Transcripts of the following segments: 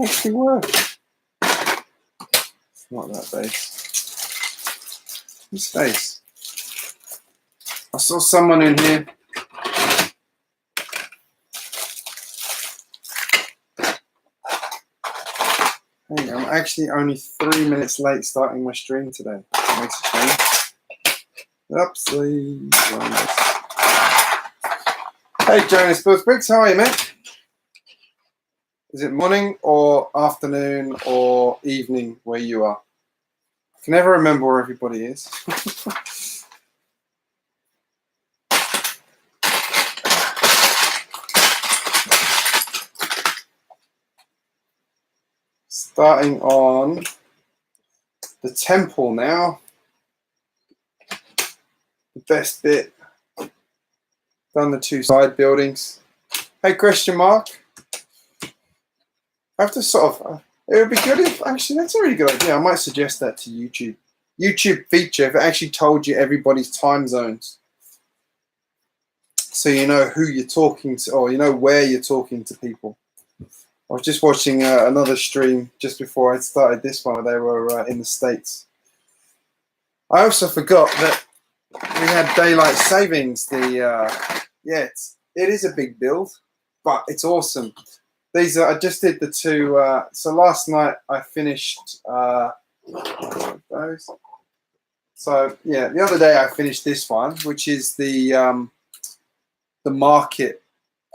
actually work. It's not that base. Who's face? I saw someone in here. Hey, I'm actually only 3 minutes late starting my stream today. That makes a change. Oopsie. Hey, Jonas Bricks, how are you, mate? Is it morning or afternoon or evening where you are? I can never remember where everybody is. Starting on the temple now. The best bit. Done the 2 side buildings. Hey, question mark. I have to sort of, it would be good if, actually, that's a really good idea. I might suggest that to YouTube. YouTube feature, if it actually told you everybody's time zones. So you know who you're talking to, or you know where you're talking to people. I was just watching another stream just before I started this one, where they were in the States. I also forgot that we had daylight savings. Yeah, it is a big build, but it's awesome. These are, I just did the 2. So last night I finished those. So yeah, the other day I finished this one, which is the market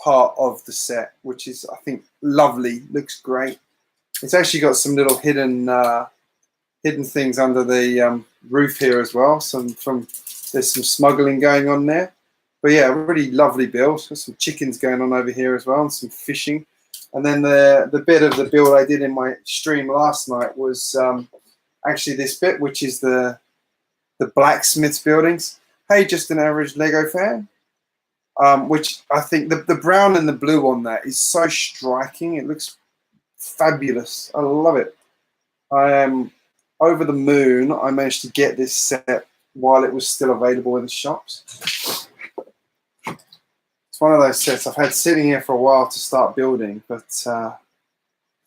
part of the set, which is, I think, lovely. Looks great. It's actually got some little hidden things under the roof here as well. There's some smuggling going on there. But yeah, really lovely build. There's some chickens going on over here as well, and some fishing. And then the bit of the build I did in my stream last night was actually this bit, which is the blacksmith's buildings. Hey, just an average Lego fan. Which I think the brown and the blue on that is so striking. It looks fabulous. I love it. I am over the moon. I managed to get this set while it was still available in the shops. It's one of those sets I've had sitting here for a while to start building, but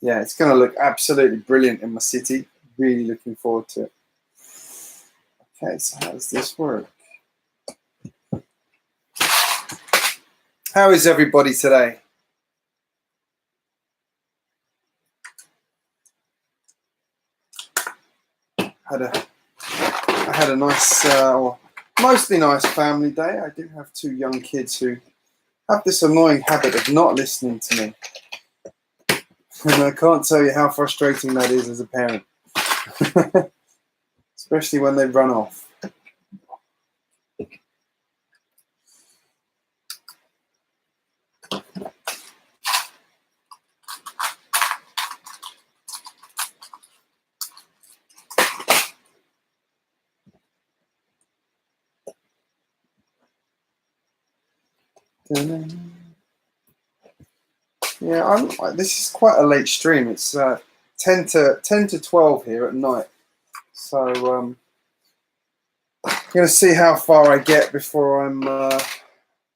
yeah, it's going to look absolutely brilliant in my city. Really looking forward to it. Okay, so how does this work? How is everybody today? I had a nice, or mostly nice family day. I do have 2 young kids who have this annoying habit of not listening to me. And I can't tell you how frustrating that is as a parent. Especially when they run off. Yeah, this is quite a late stream. It's 10 to 12 here at night. So I'm going to see how far I get before I'm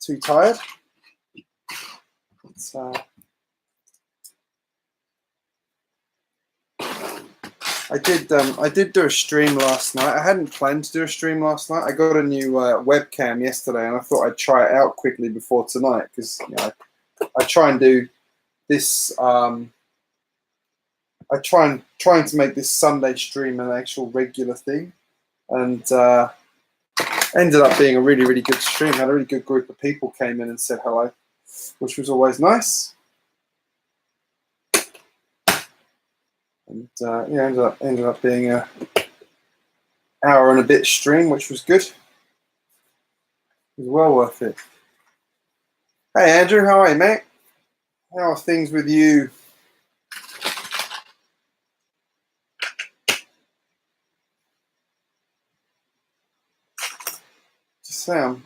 too tired. I did do a stream last night. I hadn't planned to do a stream last night. I got a new webcam yesterday, and I thought I'd try it out quickly before tonight, because I try and do this. I trying to make this Sunday stream an actual regular thing, and ended up being a really, really good stream. Had a really good group of people came in and said hello, which was always nice. And yeah, ended up being a hour and a bit stream, which was good. It was well worth it. Hey Andrew, how are you, mate? How are things with you? Just Sam,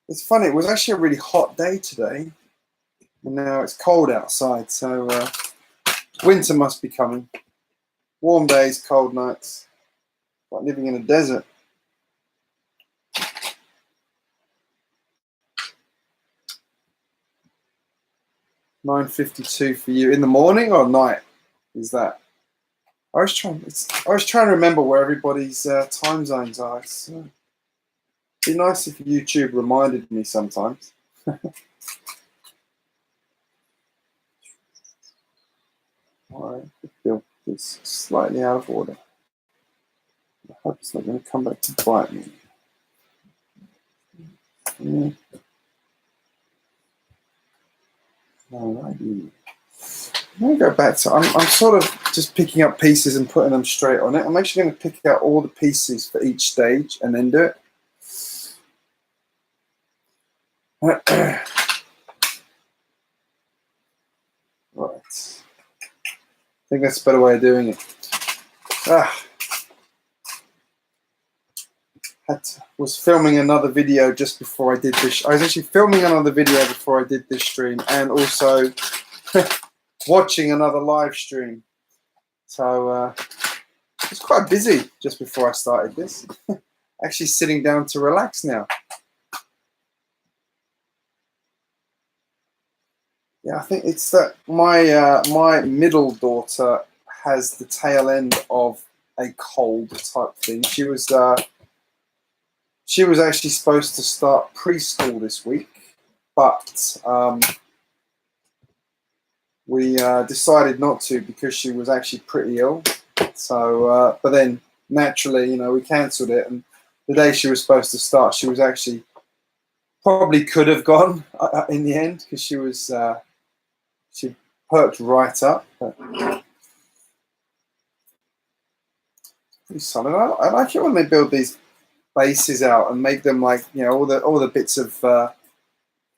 it's funny. It was actually a really hot day today, and now it's cold outside. So winter must be coming. Warm days, cold nights. Like living in a desert. 9:52 for you in the morning or night? Is that? I was trying to remember where everybody's time zones are. It's be nice if YouTube reminded me sometimes. All right, the build is slightly out of order. I hope it's not going to come back to bite me. Yeah. Alrighty. I'm going to go back to, I'm sort of just picking up pieces and putting them straight on it. I'm actually going to pick out all the pieces for each stage and then do it. Right. I think that's a better way of doing it. Was filming another video just before I did this. I was actually filming another video before I did this stream, and also watching another live stream. So it's quite busy just before I started this. Actually sitting down to relax now. Yeah, I think it's that my middle daughter has the tail end of a cold type thing. She was actually supposed to start preschool this week, but we decided not to because she was actually pretty ill. So, but then naturally, you know, we cancelled it. And the day she was supposed to start, she was actually probably could have gone in the end because she was she perked right up. But pretty solid. I like it when they build these bases out and make them like, you know, all the bits of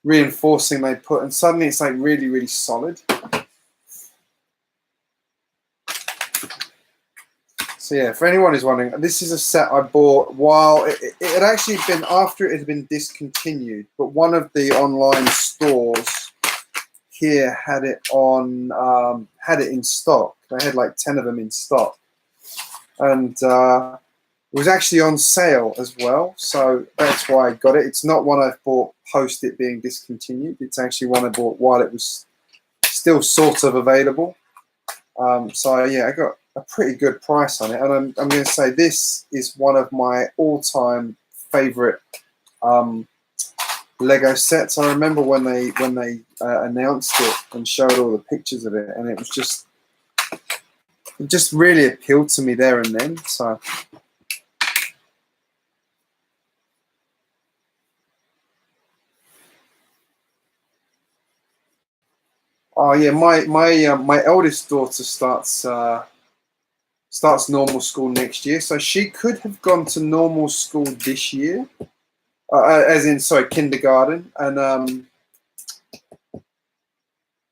reinforcing they put, and suddenly it's like really, really solid. So yeah, for anyone who's wondering, this is a set I bought while it had actually been after it had been discontinued, but one of the online stores here had it on had it in stock. They had like 10 of them in stock, and it was actually on sale as well, so that's why I got it. It's not one I've bought post it being discontinued. It's actually one I bought while it was still sort of available. So yeah, I got a pretty good price on it, and I'm going to say this is one of my all-time favorite Lego sets. I remember when they announced it and showed all the pictures of it, and it just really appealed to me there and then. So oh yeah, my eldest daughter starts normal school next year, so she could have gone to normal school this year, as in sorry, kindergarten, and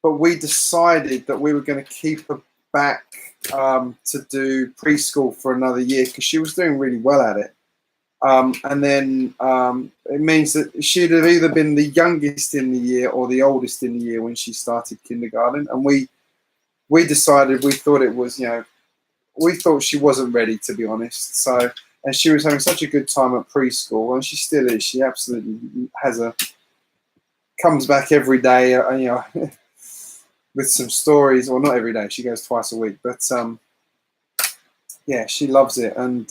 but we decided that we were going to keep her back to do preschool for another year because she was doing really well at it. And then it means that she'd have either been the youngest in the year or the oldest in the year when she started kindergarten. And we decided, we thought it was, you know, we thought she wasn't ready, to be honest. So, and she was having such a good time at preschool, and she still is. She absolutely comes back every day, you know, with some stories. Well, not every day. She goes twice a week, but yeah, she loves it, and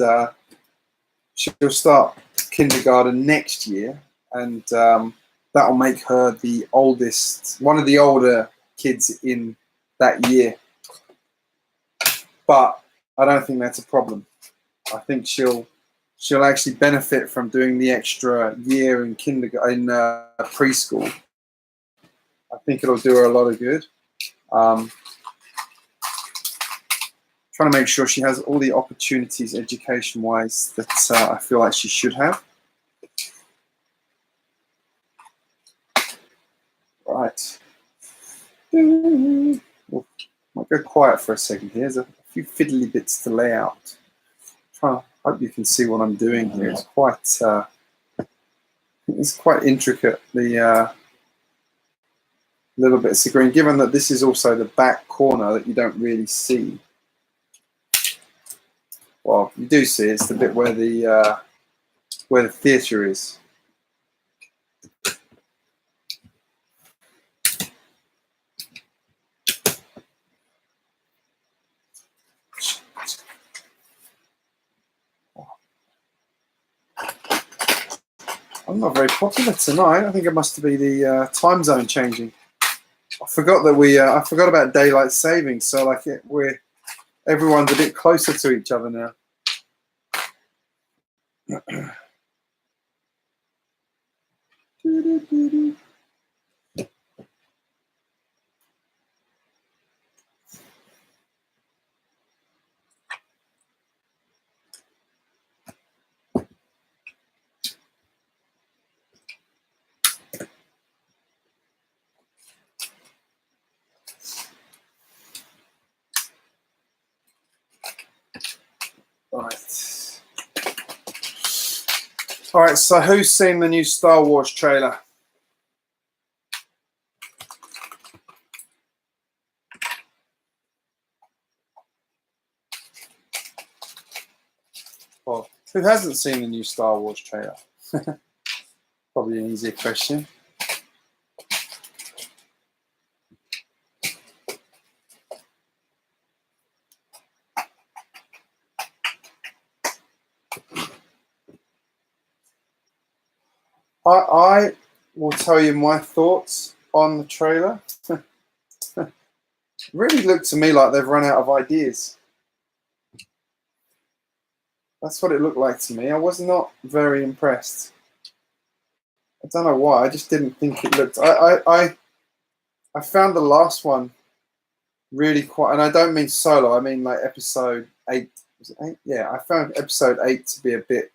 she'll start kindergarten next year, and that'll make her the oldest, one of the older kids in that year. But I don't think that's a problem. I think she'll actually benefit from doing the extra year in kindergarten, preschool. I think it'll do her a lot of good. Trying to make sure she has all the opportunities education-wise that I feel like she should have. Right. Well, might go quiet for a second here. There's a few fiddly bits to lay out. I hope you can see what I'm doing here. It's quite intricate. The little bits of green, given that this is also the back corner that you don't really see. Well, you do see it's the bit where the theatre is. I'm not very popular tonight. I think it must be the time zone changing. I forgot that I forgot about daylight savings. So like everyone's a bit closer to each other now. Right. All right, so who's seen the new Star Wars trailer? Well, who hasn't seen the new Star Wars trailer? Probably an easier question. I will tell you my thoughts on the trailer. It really looked to me like they've run out of ideas. That's what it looked like to me. I was not very impressed. I don't know why. I just didn't think it looked. I found the last one really quite, and I don't mean solo. I mean like episode 8. Was it 8? Yeah, I found episode 8 to be a bit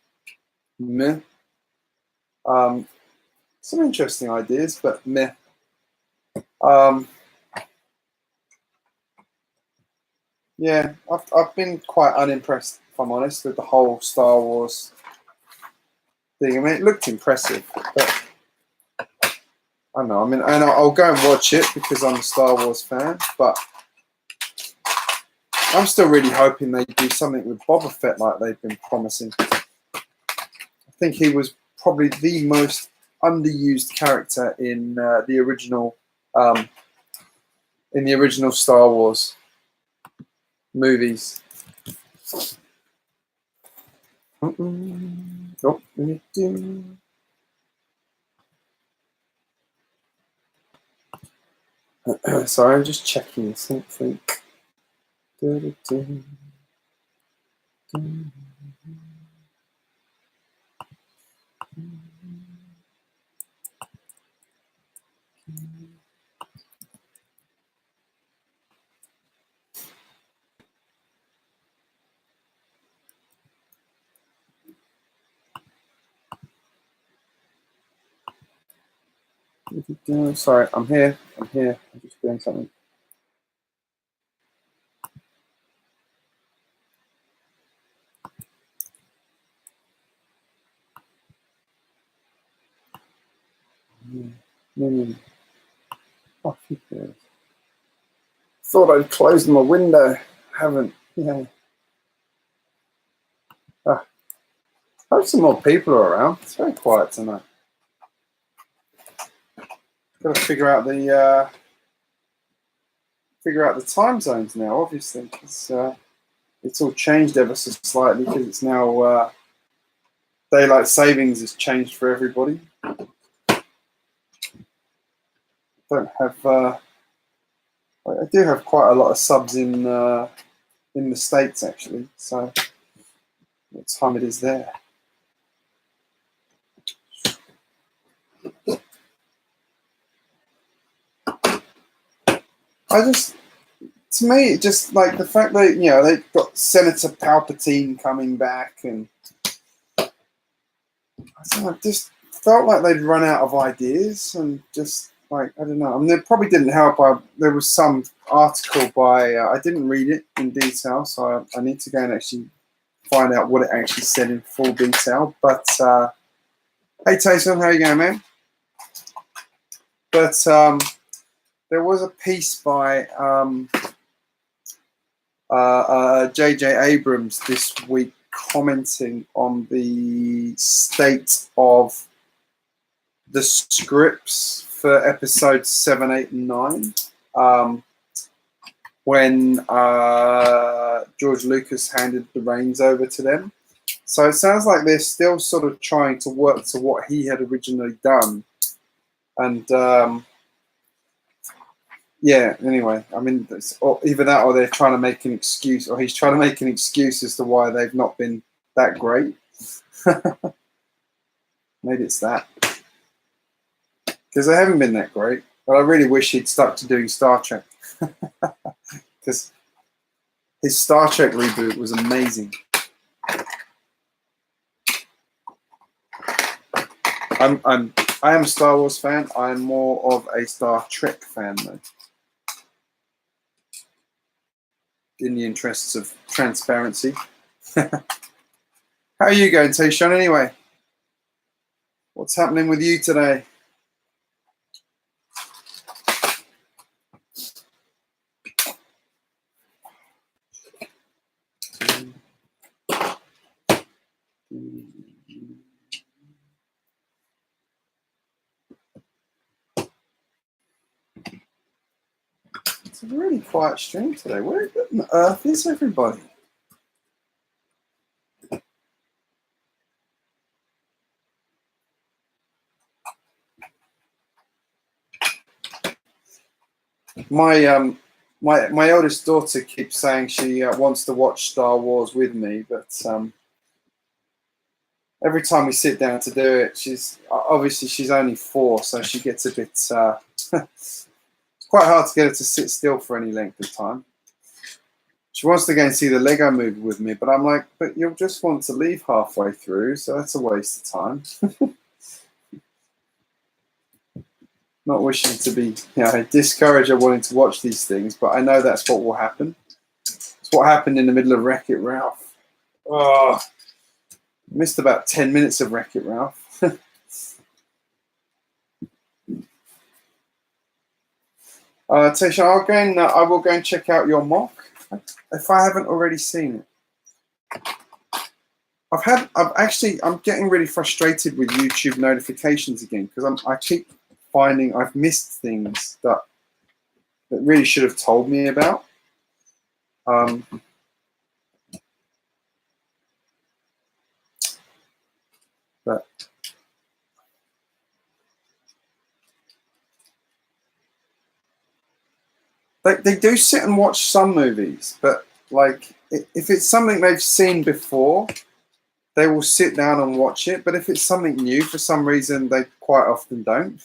meh. Some interesting ideas, but meh. Yeah, I've been quite unimpressed, if I'm honest, with the whole Star Wars thing. I mean, it looked impressive, but I don't know. I mean, and I'll go and watch it because I'm a Star Wars fan, but I'm still really hoping they do something with Boba Fett like they've been promising. I think he was probably the most underused character in the original Star Wars movies. Sorry, I'm just checking something. Sorry, I'm here. I'm just doing something. Oh, thought I'd closed my window. Haven't. Yeah. I hope some more people are around. It's very quiet tonight. Got to figure out the time zones now. Obviously, because it's all changed ever so slightly because it's now daylight savings has changed for everybody. Don't have. I do have quite a lot of subs in the States actually. So what time it is there? To me, it just like the fact that they've got Senator Palpatine coming back, and I don't know, just felt like they'd run out of ideas, and just like I don't know. I mean, it probably didn't help. There was some article by I didn't read it in detail, so I need to go and actually find out what it actually said in full detail. But hey, Tyson, how you going, man? But there was a piece by J.J. Abrams this week commenting on the state of the scripts for episodes 7, 8, and 9 when George Lucas handed the reins over to them. So it sounds like they're still sort of trying to work to what he had originally done. And yeah, anyway, I mean, either that or they're trying to make an excuse, or he's trying to make an excuse as to why they've not been that great. Maybe it's that. Because they haven't been that great. But I really wish he'd stuck to doing Star Trek. Because his Star Trek reboot was amazing. I am a Star Wars fan. I'm more of a Star Trek fan, though. In the interests of transparency. How are you going, Tayshawn, anyway? What's happening with you today? It's a really quiet stream today. Where on earth is everybody? My eldest daughter keeps saying she wants to watch Star Wars with me, but every time we sit down to do it, she's only 4, so she gets a bit. It's quite hard to get her to sit still for any length of time. She wants to go and see the Lego movie with me, but I'm like, but you'll just want to leave halfway through, so that's a waste of time. Not wishing to be, discourage her wanting to watch these things, but I know that's what will happen. It's what happened in the middle of Wreck-It Ralph. Oh, missed about 10 minutes of Wreck-It Ralph. Tasha, I will go and check out your mock if I haven't already seen it. I'm getting really frustrated with YouTube notifications again because I keep finding I've missed things that really should have told me about. But they do sit and watch some movies, but like if it's something they've seen before, they will sit down and watch it. But if it's something new, for some reason, they quite often don't.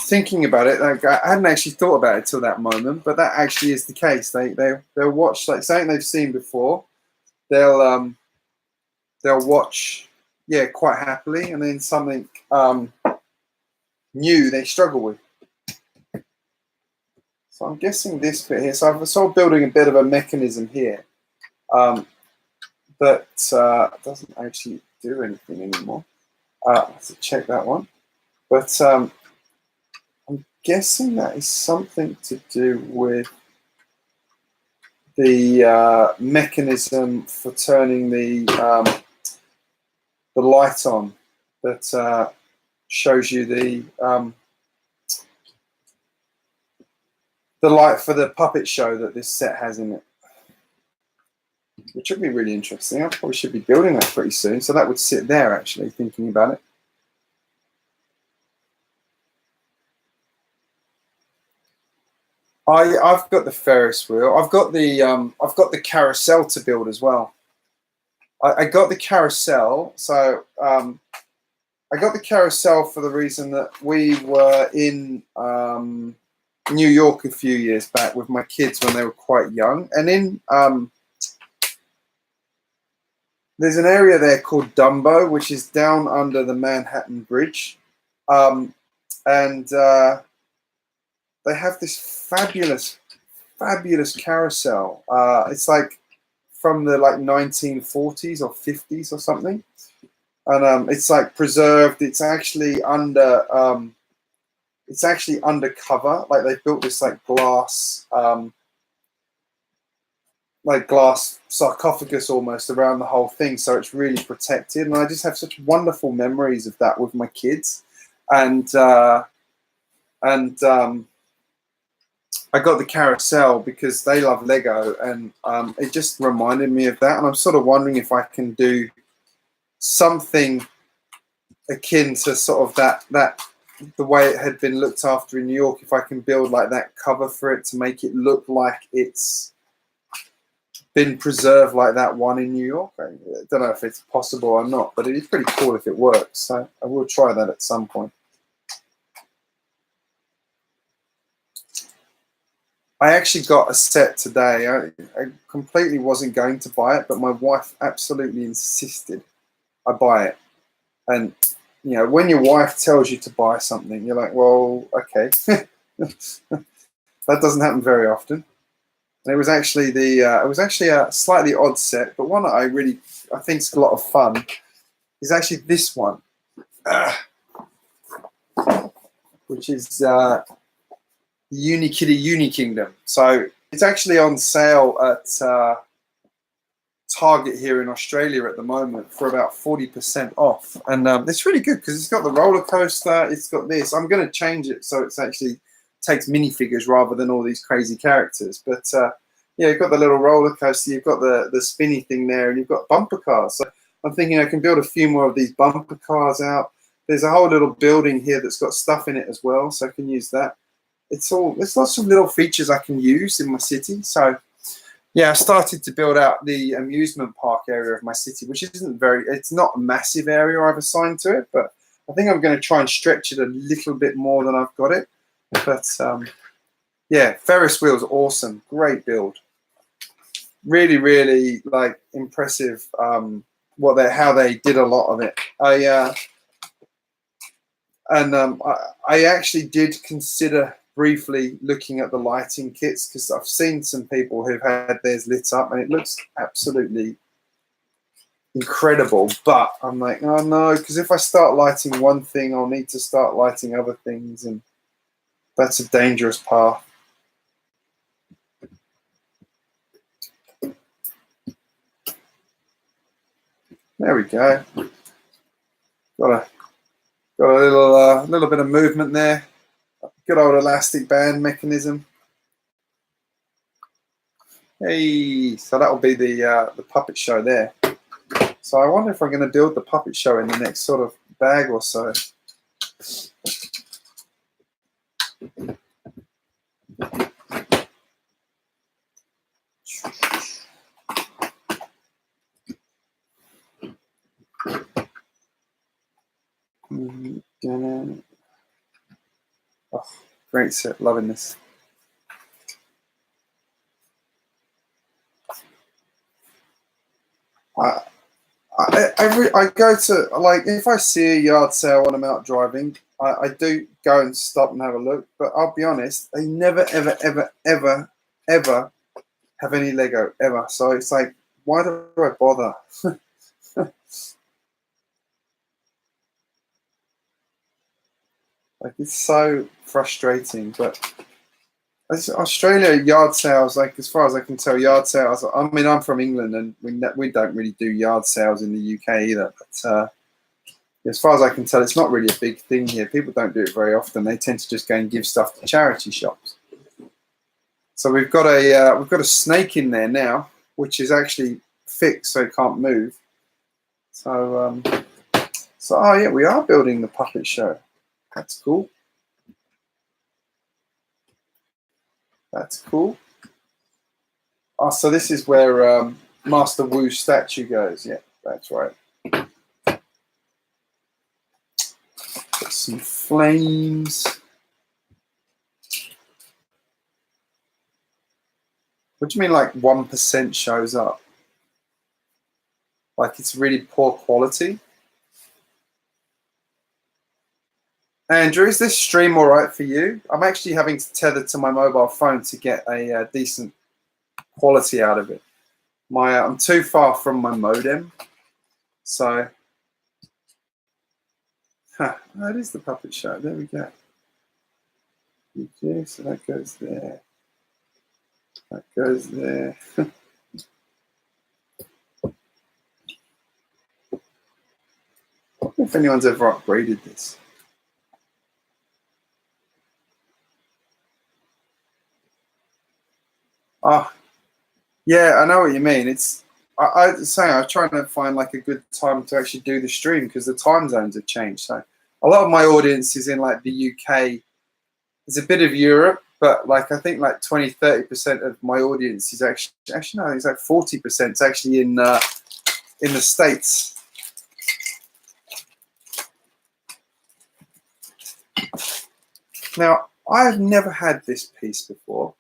Thinking about it, like I hadn't actually thought about it till that moment, but that actually is the case. They'll watch like something they've seen before. They'll watch, yeah, quite happily, and then something new they struggle with. So I'm guessing this bit here. So I'm sort of building a bit of a mechanism here, that doesn't actually do anything anymore. So check that one, but I'm guessing that is something to do with the mechanism for turning the light on that shows you the light for the puppet show that this set has in it, which would be really interesting. I probably should be building that pretty soon, so that would sit there actually, thinking about it. I've got the Ferris wheel. I've got the carousel to build as well. I got the carousel, so I got the carousel for the reason that we were in New York a few years back with my kids when they were quite young, and in there's an area there called Dumbo, which is down under the Manhattan Bridge, and they have this fabulous carousel. It's like from the 1940s or 50s or something, and it's like preserved. It's actually under undercover. Like they built this glass glass sarcophagus almost around the whole thing, so it's really protected. And I just have such wonderful memories of that with my kids, and I got the carousel because they love Lego, and it just reminded me of that. And I'm sort of wondering if I can do something akin to sort of that the way it had been looked after in New York. If I can build like that cover for it to make it look like it's been preserved like that one in New York. I don't know if it's possible or not, but it is pretty cool if it works. So I will try that at some point. I actually got a set today. I completely wasn't going to buy it, but my wife absolutely insisted I buy it. And, you know, when your wife tells you to buy something, you're like, well, okay. That doesn't happen very often. And it was actually a slightly odd set, but one that I think is a lot of fun is actually this one, which is Unikitty Unikingdom. So it's actually on sale at Target here in Australia at the moment for about 40% off, and it's really good because it's got the roller coaster. It's got this. I'm going to change it so it's actually takes minifigures rather than all these crazy characters. But yeah, you've got the little roller coaster. You've got the spinny thing there, and you've got bumper cars. So I'm thinking I can build a few more of these bumper cars out. There's a whole little building here that's got stuff in it as well, so I can use that. There's lots of little features I can use in my city. So yeah, I started to build out the amusement park area of my city, which it's not a massive area I've assigned to it, but I think I'm going to try and stretch it a little bit more than I've got it. But yeah, Ferris wheel's awesome, great build. Really, really like impressive. How they did a lot of it. I actually did consider briefly looking at the lighting kits because I've seen some people who've had theirs lit up and it looks absolutely incredible. But I'm like, oh no, because if I start lighting one thing, I'll need to start lighting other things, and that's a dangerous path. There we go. Got a little bit of movement there. Good old elastic band mechanism. Hey, so that'll be the puppet show there. So I wonder if I'm going to build the puppet show in the next sort of bag or so. Oh, great set, loving this. I go to, like, if I see a yard sale when I'm out driving, I do go and stop and have a look. But I'll be honest, they never, ever, ever, ever, ever have any Lego, ever. So it's like, why do I bother? Like, it's so frustrating. But Australia yard sales, like, as far as I can tell, yard sales. I mean, I'm from England, and we don't really do yard sales in the UK either. But as far as I can tell, it's not really a big thing here. People don't do it very often. They tend to just go and give stuff to charity shops. So we've got a snake in there now, which is actually fixed so it can't move. So oh yeah, we are building the puppet show. That's cool. That's cool. Oh, so this is where Master Wu's statue goes. Yeah, that's right. Got some flames. What do you mean, like 1% shows up? Like it's really poor quality? Andrew, is this stream all right for you? I'm actually having to tether to my mobile phone to get a decent quality out of it. I'm too far from my modem, so that is the puppet show. There we go. Okay, so that goes there. That goes there. I wonder if anyone's ever upgraded this. Ah, yeah, I know what you mean. I was saying I was trying to find like a good time to actually do the stream because the time zones have changed. So a lot of my audience is in like the UK. There's a bit of Europe, but like I think like 20-30% of my audience is actually no, it's like 40% is actually in the States. Now I've never had this piece before.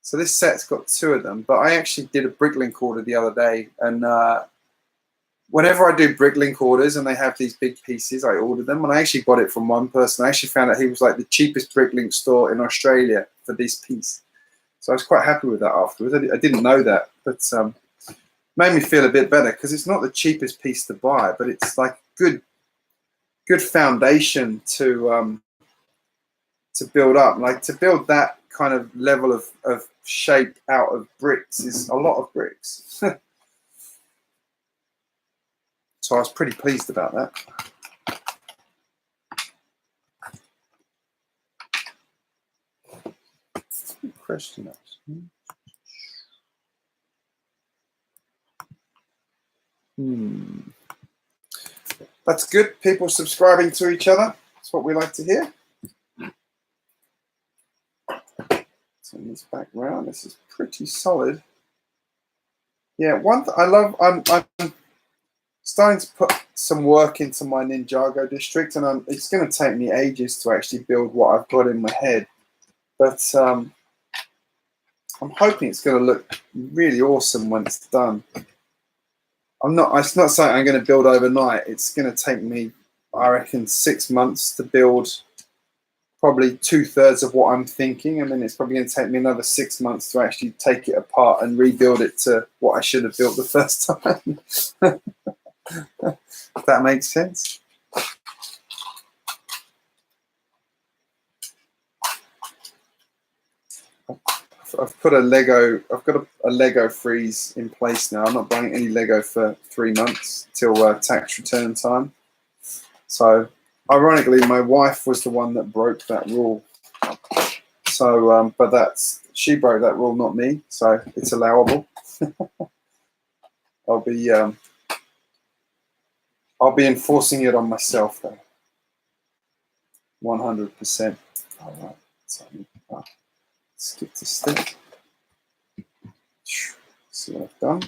So this set's got 2 of them, but I actually did a Bricklink order the other day, and whenever I do Bricklink orders and they have these big pieces, I order them, and I actually got it from one person. I actually found out he was like the cheapest Bricklink store in Australia for this piece. So I was quite happy with that afterwards. I didn't know that, but made me feel a bit better because it's not the cheapest piece to buy, but it's like good foundation to build up. Like to build that kind of level of shape out of bricks is a lot of bricks. So I was pretty pleased about that. Good question. That's good. People subscribing to each other. That's what we like to hear. Turn this back round. This is pretty solid. Yeah, I love. I'm starting to put some work into my Ninjago district, and it's going to take me ages to actually build what I've got in my head. But I'm hoping it's going to look really awesome when it's done. It's not something I'm going to build overnight. It's going to take me, I reckon, 6 months to build probably 2/3 of what I'm thinking, and then it's probably going to take me another 6 months to actually take it apart and rebuild it to what I should have built the first time. If that makes sense. I've got a Lego freeze in place now. I'm not buying any Lego for 3 months till tax return time. So, ironically, my wife was the one that broke that rule. So, but she broke that rule, not me. So it's allowable. I'll be enforcing it on myself though. 100%. All right. So, skip the step. See what I've done.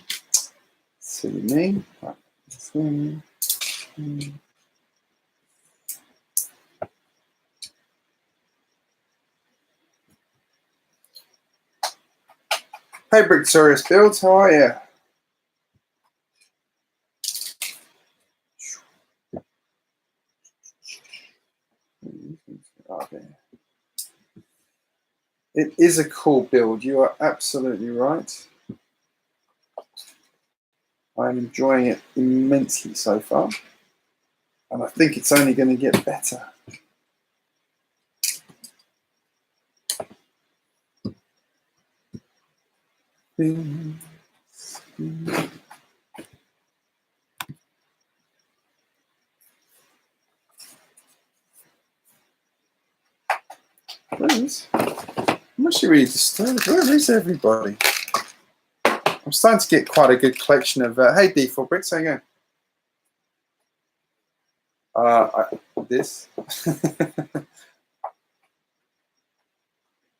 Silly me. Right. Hey, Bricktubers Builds, how are you? It is a cool build. You are absolutely right. I'm enjoying it immensely so far, and I think it's only going to get better. I'm actually really disturbed. Where is everybody? I'm starting to get quite a good collection of. Hey, D4 Bricks, how you going? This.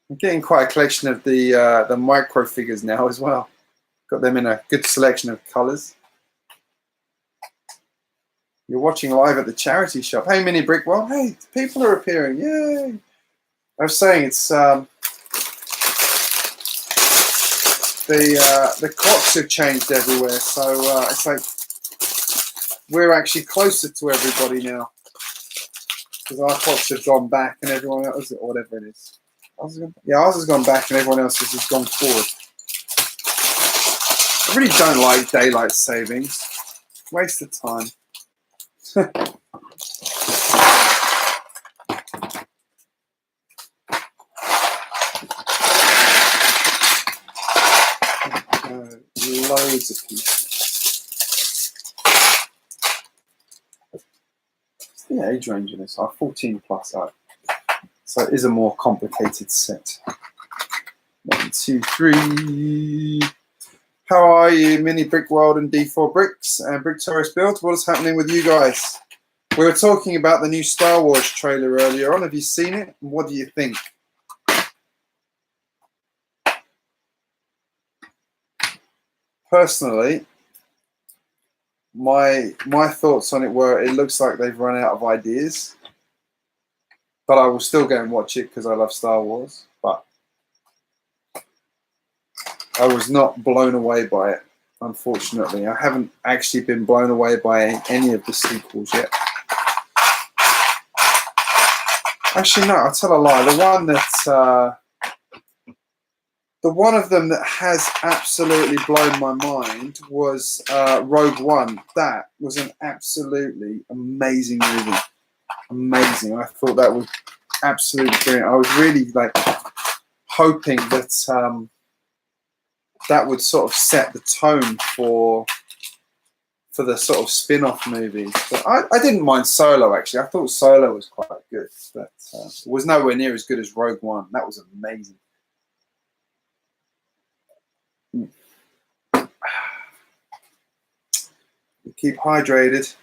I'm getting quite a collection of the micro figures now as well. Got them in a good selection of colours. You're watching live at the charity shop. Hey, Mini Brickwell. Hey, people are appearing. Yay! I was saying it's the clocks have changed everywhere, so it's like we're actually closer to everybody now because our clocks have gone back and everyone else, or whatever it is. Ours has gone back and everyone else has just gone forward. I really don't like daylight savings. Waste of time. Loads of pieces. What's the age range of this? 14 plus. So it is a more complicated set. 1, 2, 3. How are you, Mini Brick World and D4 Bricks and Brick Tourist Build? What is happening with you guys? We were talking about the new Star Wars trailer earlier on. Have you seen it? And what do you think? Personally, my thoughts on it were it looks like they've run out of ideas. But I will still go and watch it because I love Star Wars. But I was not blown away by it, unfortunately. I haven't actually been blown away by any of the sequels yet. Actually, no, I'll tell a lie. The one of them that has absolutely blown my mind was Rogue One. That was an absolutely amazing movie. Amazing. I thought that was absolutely brilliant. I was really hoping that that would sort of set the tone for the sort of spin-off movies. But I didn't mind Solo, actually. I thought Solo was quite good, but it was nowhere near as good as Rogue One. That was amazing. Keep hydrated.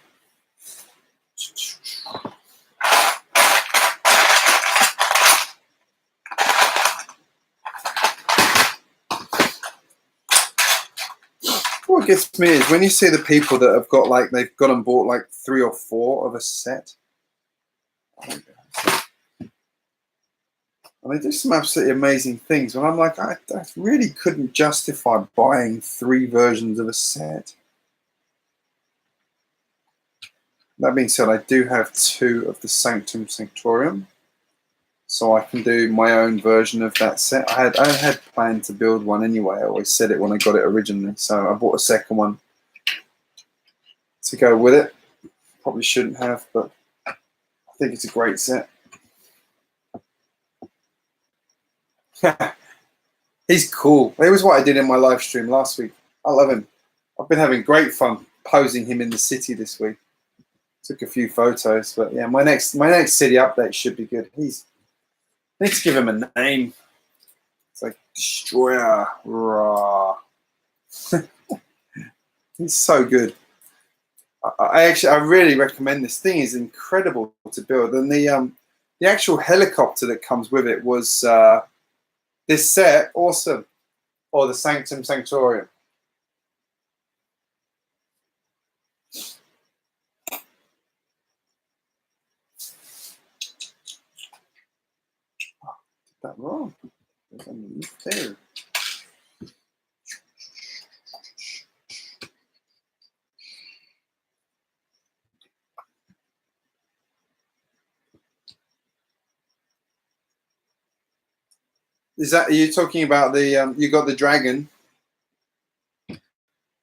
What gets me is when you see the people that have got they've gone and bought 3 or 4 of a set. And they do some absolutely amazing things. And I'm like, I really couldn't justify buying 3 versions of a set. That being said, I do have 2 of the Sanctum Sanctorium. So I can do my own version of that set. I had planned to build one anyway. I always said it when I got it originally. So I bought a second one to go with it. Probably shouldn't have, but I think it's a great set. He's cool. It was what I did in my live stream last week. I love him. I've been having great fun posing him in the city this week. Took a few photos, but yeah, my next city update should be good. I need to give him a name. It's like Destroyer. Raw. He's so good. I really recommend this thing. Is incredible to build, and the actual helicopter that comes with it was this set awesome, or the Sanctum Sanctorium. That wrong. There's underneath there. Are you talking about the you got the dragon,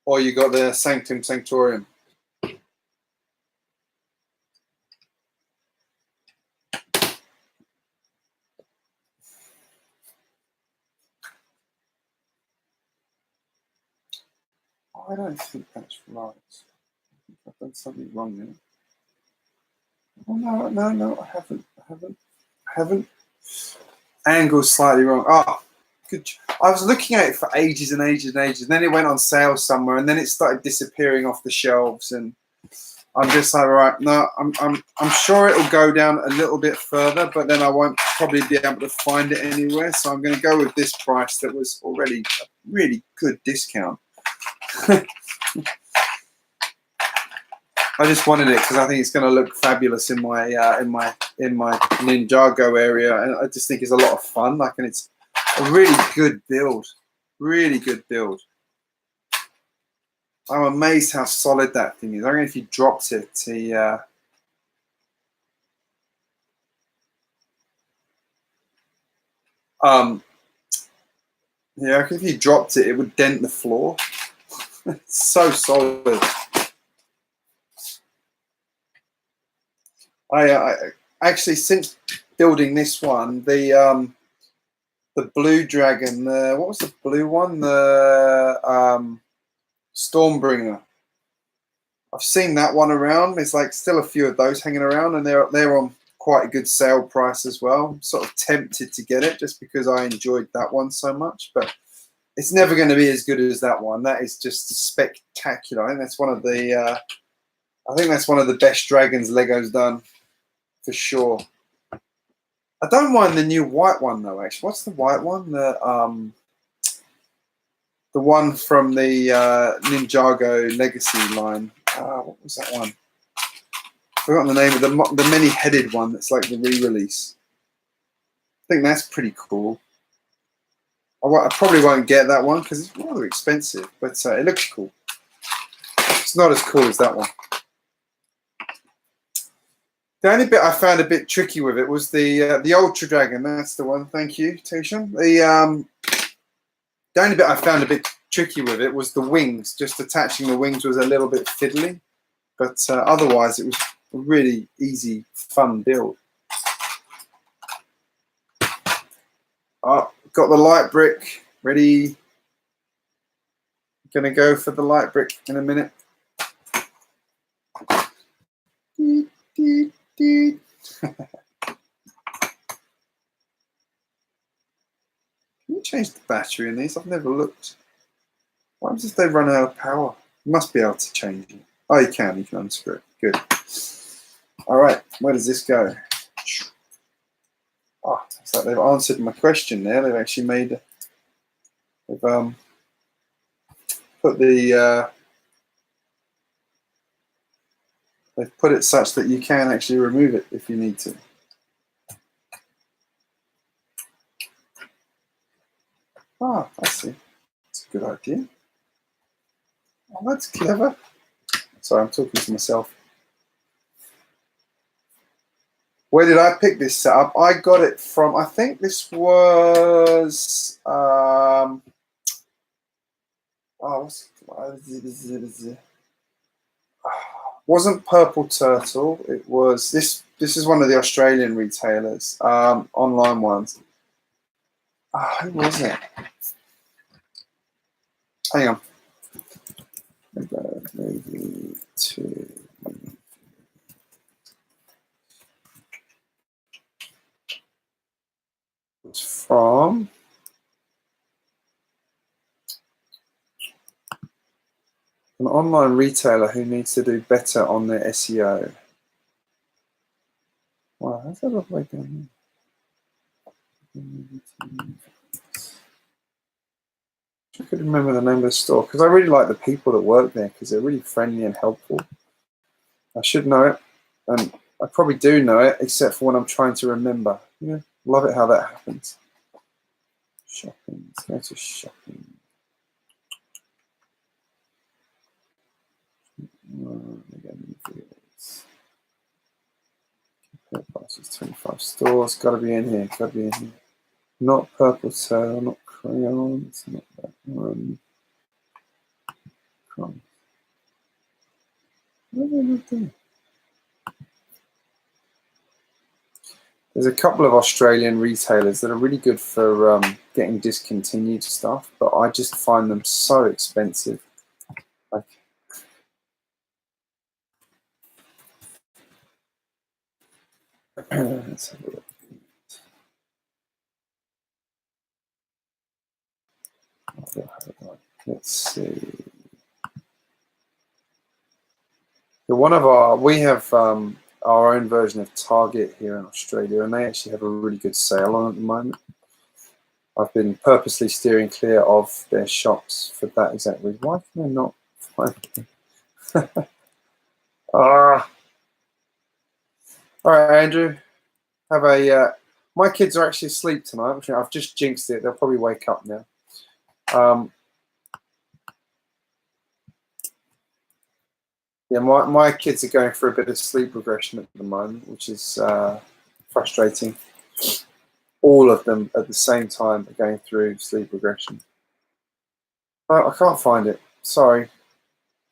or you got the Sanctum Sanctorium? I don't think that's right. I think I've done something wrong there. Oh, no, I haven't. Angle's slightly wrong. Oh, good. I was looking at it for ages and ages and ages, and then it went on sale somewhere, and then it started disappearing off the shelves, and I'm just like, right, no, I'm sure it'll go down a little bit further, but then I won't probably be able to find it anywhere, so I'm going to go with this price that was already a really good discount. I just wanted it because I think it's going to look fabulous in my Ninjago area, and I just think it's a lot of fun. And it's a really good build, really good build. I'm amazed how solid that thing is. I don't know if you dropped it. Yeah, if you dropped it, it would dent the floor. It's so solid. I actually, since building this one, the blue dragon, what was the blue one? The Stormbringer. I've seen that one around. There's still a few of those hanging around, and they're on quite a good sale price as well. I'm sort of tempted to get it just because I enjoyed that one so much, but it's never going to be as good as that one. That is just spectacular. I think that's one of the best dragons Lego's done for sure. I don't mind the new white one though. Actually, what's the white one? The one from the Ninjago Legacy line. What was that one? I've forgotten the name of the many-headed one. That's like the re-release. I think that's pretty cool. I probably won't get that one because it's rather expensive, but it looks cool. It's not as cool as that one. The only bit I found a bit tricky with it was the Ultra Dragon. That's the one. Thank you, Tushan. The only bit I found a bit tricky with it was the wings. Just attaching the wings was a little bit fiddly, but otherwise it was a really easy, fun build. Got the light brick ready. Gonna go for the light brick in a minute. Can you change the battery in these? I've never looked. What happens if they run out of power? You must be able to change it. Oh, you can unscrew it. Good. All right, where does this go? Oh, it's like they've answered my question there. They've actually made, they've put the, they've put it such that you can actually remove it if you need to. Ah, I see. That's a good idea. Oh, that's clever. Sorry, I'm talking to myself. Where did I pick this up? I got it from, I think this was, wasn't Purple Turtle. It was, this is one of the Australian retailers, online ones. Who was it? Hang on. Maybe two. It's from an online retailer who needs to do better on their SEO. Wow, how's that look like down here? I could remember the name of the store because I really like the people that work there because they're really friendly and helpful. I should know it, and I probably do know it, except for when I'm trying to remember. Yeah, love it how that happens. Shopping. Let's go to shopping. Prices 25 stores. Got to be in here. Got to be in here. Not Purple Turtle. Not crayons. Not that one. Crayons. What are they not doing? There's a couple of Australian retailers that are really good for getting discontinued stuff, but I just find them so expensive. Like, let's have a look. Let's see. So we have our own version of Target here in Australia, and they actually have a really good sale on at the moment. I've been purposely steering clear of their shops for that exact reason. Why can I not find it? All right, Andrew. Have a. My kids are actually asleep tonight. Which I've just jinxed it. They'll probably wake up now. Yeah, my kids are going for a bit of sleep regression at the moment, which is frustrating. All of them at the same time are going through sleep regression. I can't find it. Sorry. If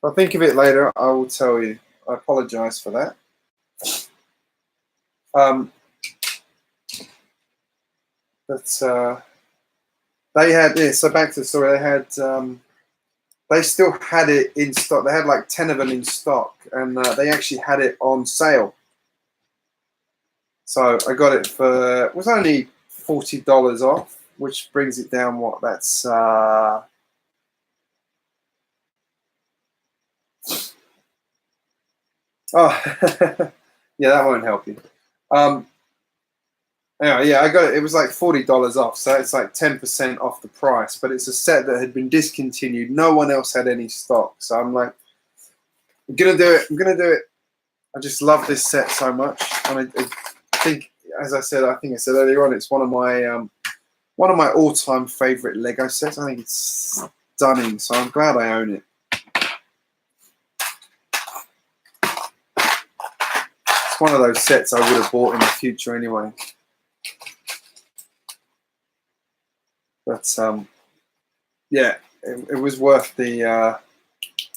I think of it later, I will tell you. I apologize for that. But they had this. So back to the story. They had. They still had it in stock. They had like 10 of them in stock, and they actually had it on sale. So I got it for, it was only $40 off, which brings it down, what, that's oh yeah, that won't help you. Anyway, yeah, I got it. It was like $40 off, so it's like 10% off the price. But it's a set that had been discontinued. No one else had any stock, so I'm like, I'm gonna do it. I'm gonna do it. I just love this set so much, and I think, as I said, I think I said earlier on, it's one of my all-time favorite Lego sets. I think it's stunning, so I'm glad I own it. It's one of those sets I would have bought in the future anyway. But yeah, it was worth the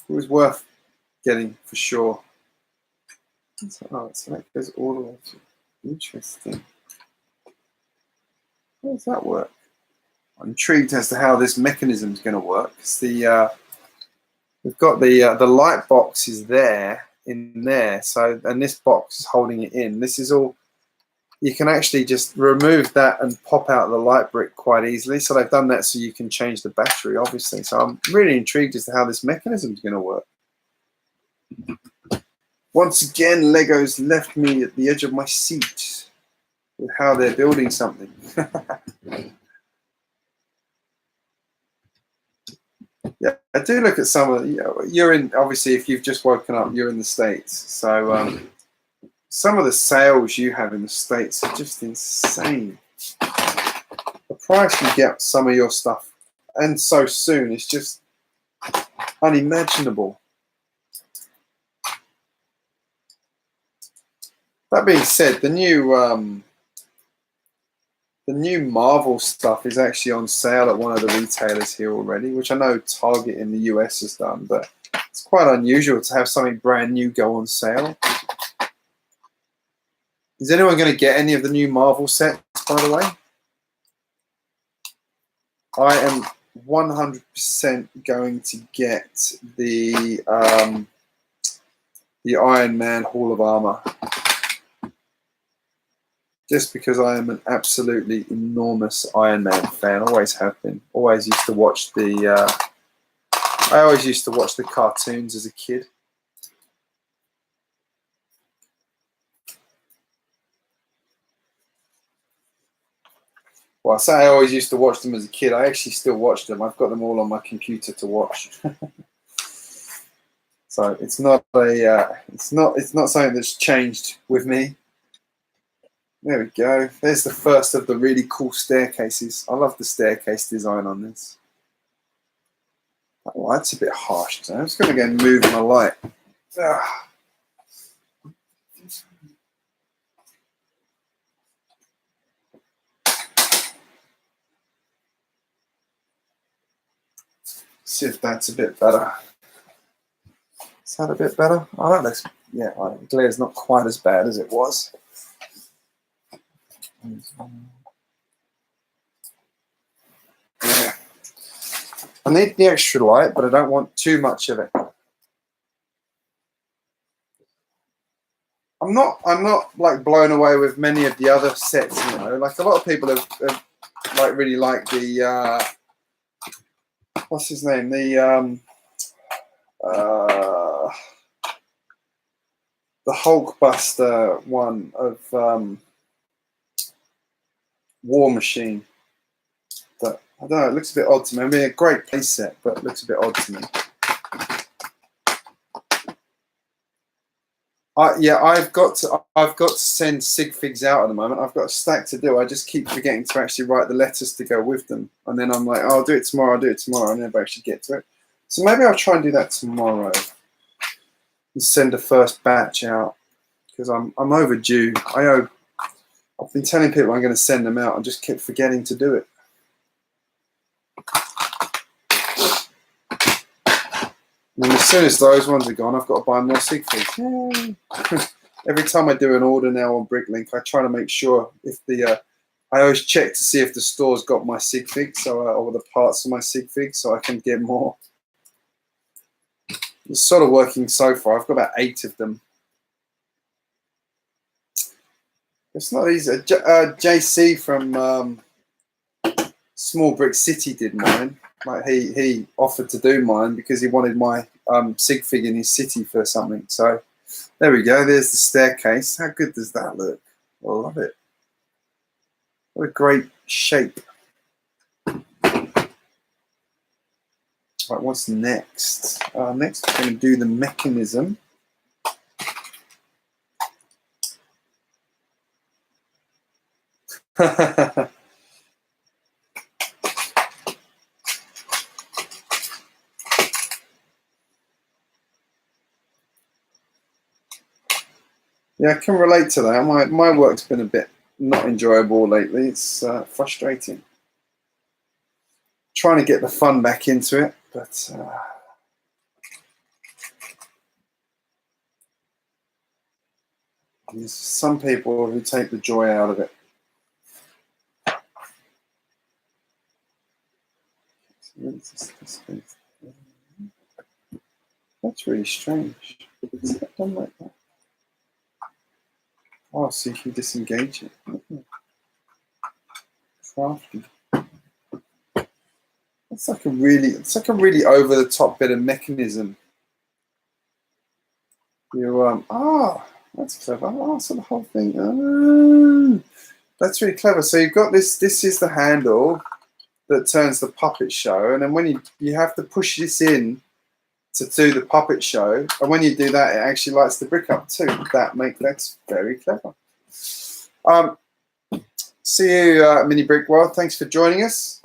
it was worth getting for sure. Oh, so that goes all the way to, interesting. How does that work? I'm intrigued as to how this mechanism is going to work. It's the we've got the light box is there in there, so, and this box is holding it in. This is all. You can actually just remove that and pop out the light brick quite easily. So they've done that so you can change the battery, obviously. So I'm really intrigued as to how this mechanism is going to work. Once again, Lego's left me at the edge of my seat with how they're building something. Yeah, I do look at some of, you're in, obviously, if you've just woken up, you're in the States. So some of the sales you have in the States are just insane. The price you get some of your stuff, and so soon, is just unimaginable. That being said, the new Marvel stuff is actually on sale at one of the retailers here already, which I know Target in the US has done, but it's quite unusual to have something brand new go on sale. Is anyone going to get any of the new Marvel sets, by the way? I am 100% going to get the Iron Man Hall of Armor. Just because I am an absolutely enormous Iron Man fan, always have been. Always used to watch the. I always used to watch the cartoons as a kid. Well, I say I always used to watch them as a kid. I actually still watch them. I've got them all on my computer to watch. So it's not a. It's not something that's changed with me. There we go. There's the first of the really cool staircases. I love the staircase design on this. That light's a bit harsh, so I'm just going to go and move my light. Ah. See if that's a bit better. Is that a bit better? Oh, that looks, yeah, the glare's not quite as bad as it was. Yeah. I need the extra light, but I don't want too much of it. I'm not like blown away with many of the other sets, you know. Like a lot of people have like really like the what's his name? The Hulkbuster one of War Machine. But I don't know, it looks a bit odd to me. I mean, a great play set, but it looks a bit odd to me. Yeah, I've got to send sig figs out at the moment. I've got a stack to do. I just keep forgetting to actually write the letters to go with them, and then I'm like, oh, I'll do it tomorrow. I'll do it tomorrow. I never actually get to it. So maybe I'll try and do that tomorrow and send the first batch out because I'm overdue. I've been telling people I'm going to send them out. I just kept forgetting to do it. And as soon as those ones are gone, I've got to buy more sig figs. Every time I do an order now on Bricklink, I try to make sure if the I always check to see if the store's got my sig figs, or the parts of my sig figs, so I can get more. It's sort of working so far. I've got about 8 of them. It's not easy. JC from Small Brick City did mine. Like he offered to do mine because he wanted my sig fig in his city for something. So there we go. There's the staircase. How good does that look? I love it. What a great shape. Right, what's next? Next, we're going to do the mechanism. Yeah, I can relate to that. My work's been a bit not enjoyable lately. It's frustrating. Trying to get the fun back into it, but there's some people who take the joy out of it. That's really strange. Is that done like that? Oh, so you can disengage it. Crafty. It's like a really over the top bit of mechanism. You that's clever. Oh, so the whole thing. Oh, that's really clever. So you've got this. This is the handle that turns the puppet show, and then when you have to push this in to do the puppet show, and when you do that, it actually lights the brick up too. That's very clever. See you, Mini Brick World. Thanks for joining us.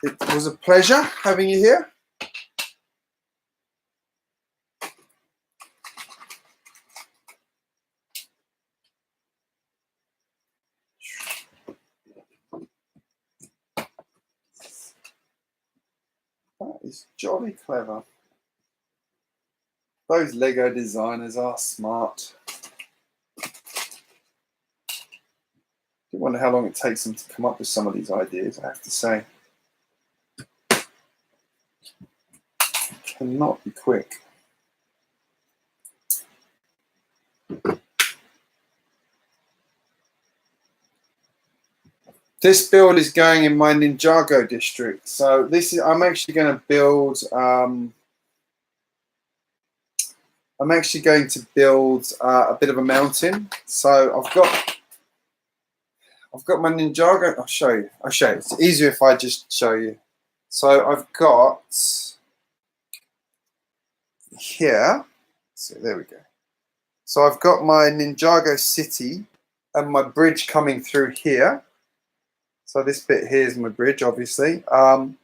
It was a pleasure having you here. That is jolly clever. Those Lego designers are smart. I wonder how long it takes them to come up with some of these ideas, I have to say. It cannot be quick. This build is going in my Ninjago district. So I'm actually going to build I'm actually going to build a bit of a mountain. So I've got my Ninjago. I'll show you. It's easier if I just show you. So I've got here. So there we go. So I've got my Ninjago city and my bridge coming through here. So this bit here is my bridge, obviously. I'm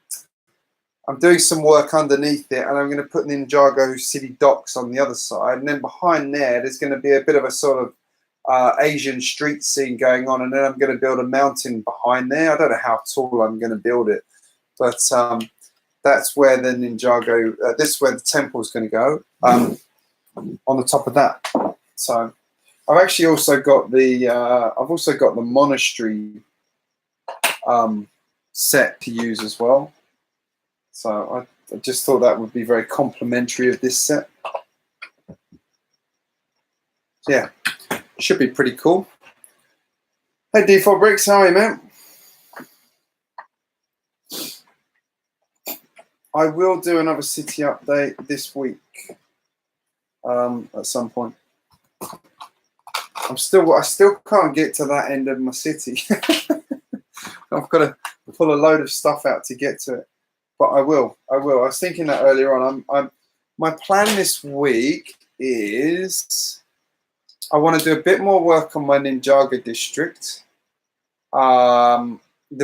doing some work underneath it, and I'm going to put Ninjago City docks on the other side. And then behind there's going to be a bit of a sort of Asian street scene going on. And then I'm going to build a mountain behind there. I don't know how tall I'm going to build it, but that's where the Ninjago, this is where the temple is going to go, on the top of that. So I've actually also got the monastery set to use as well. So I just thought that would be very complimentary of this set. So yeah, should be pretty cool. Hey GJBricks, how are you, man? I will do another city update this week at some point. I still can't get to that end of my city. I've got to pull a load of stuff out to get to it. But I will. I was thinking that earlier on. My plan this week is I want to do a bit more work on my Ninjago district, the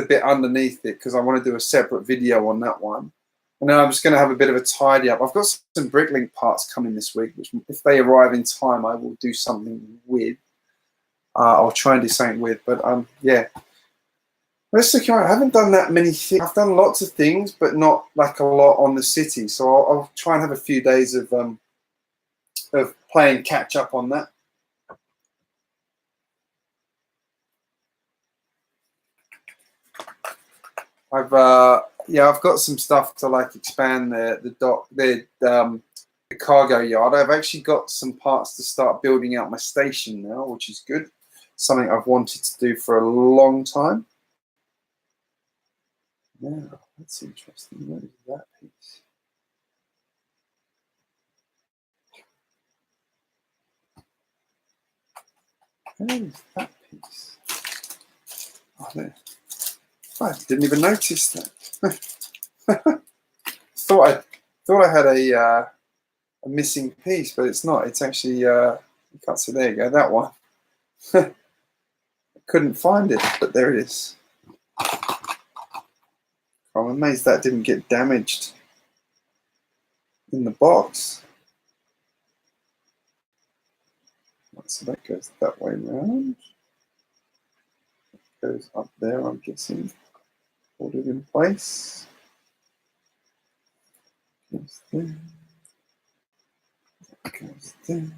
bit underneath it, because I want to do a separate video on that one. And then I'm just going to have a bit of a tidy up. I've got some Bricklink parts coming this week, which if they arrive in time, I will do something with. I'll try and do something with. But yeah. Let's look around. I haven't done that many things. I've done lots of things, but not like a lot on the city. So I'll try and have a few days of playing catch up on that. I've got some stuff to like expand the the cargo yard. I've actually got some parts to start building out my station now, which is good. Something I've wanted to do for a long time. Now, that's interesting. What is that piece? What is that piece? Oh, there. I didn't even notice that. thought I had a missing piece, but it's not. It's actually you can't see. There you go. That one. I couldn't find it, but there it is. I'm amazed that didn't get damaged in the box. So that goes that way round. It goes up there, I'm guessing. Hold it in place. Goes there. That goes there.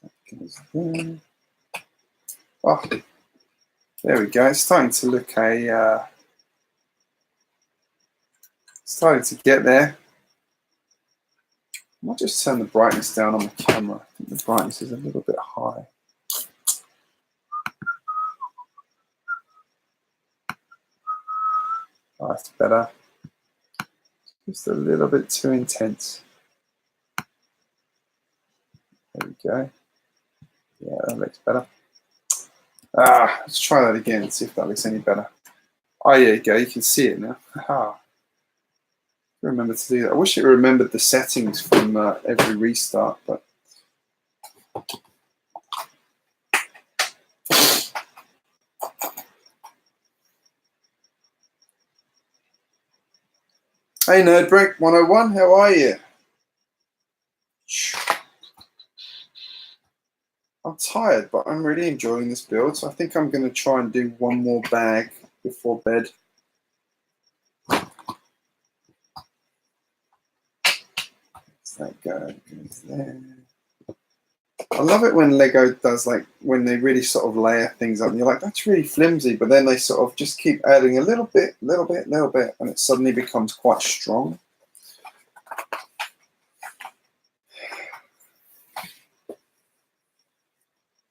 That goes there. Oh, there we go. It's starting to look starting to get there. I might just turn the brightness down on the camera. I think the brightness is a little bit high. Oh, that's better. Just a little bit too intense. There we go. Yeah, that looks better. Let's try that again and see if that looks any better. Oh, yeah, you go. You can see it now. Remember to do that. I wish it remembered the settings from every restart, but hey Nerdbrick 101, how are you? I'm tired, but I'm really enjoying this build, so I think I'm going to try and do one more bag before bed. That goes there. I love it when Lego does, like, when they really sort of layer things up and you're like, that's really flimsy, but then they sort of just keep adding a little bit, and it suddenly becomes quite strong.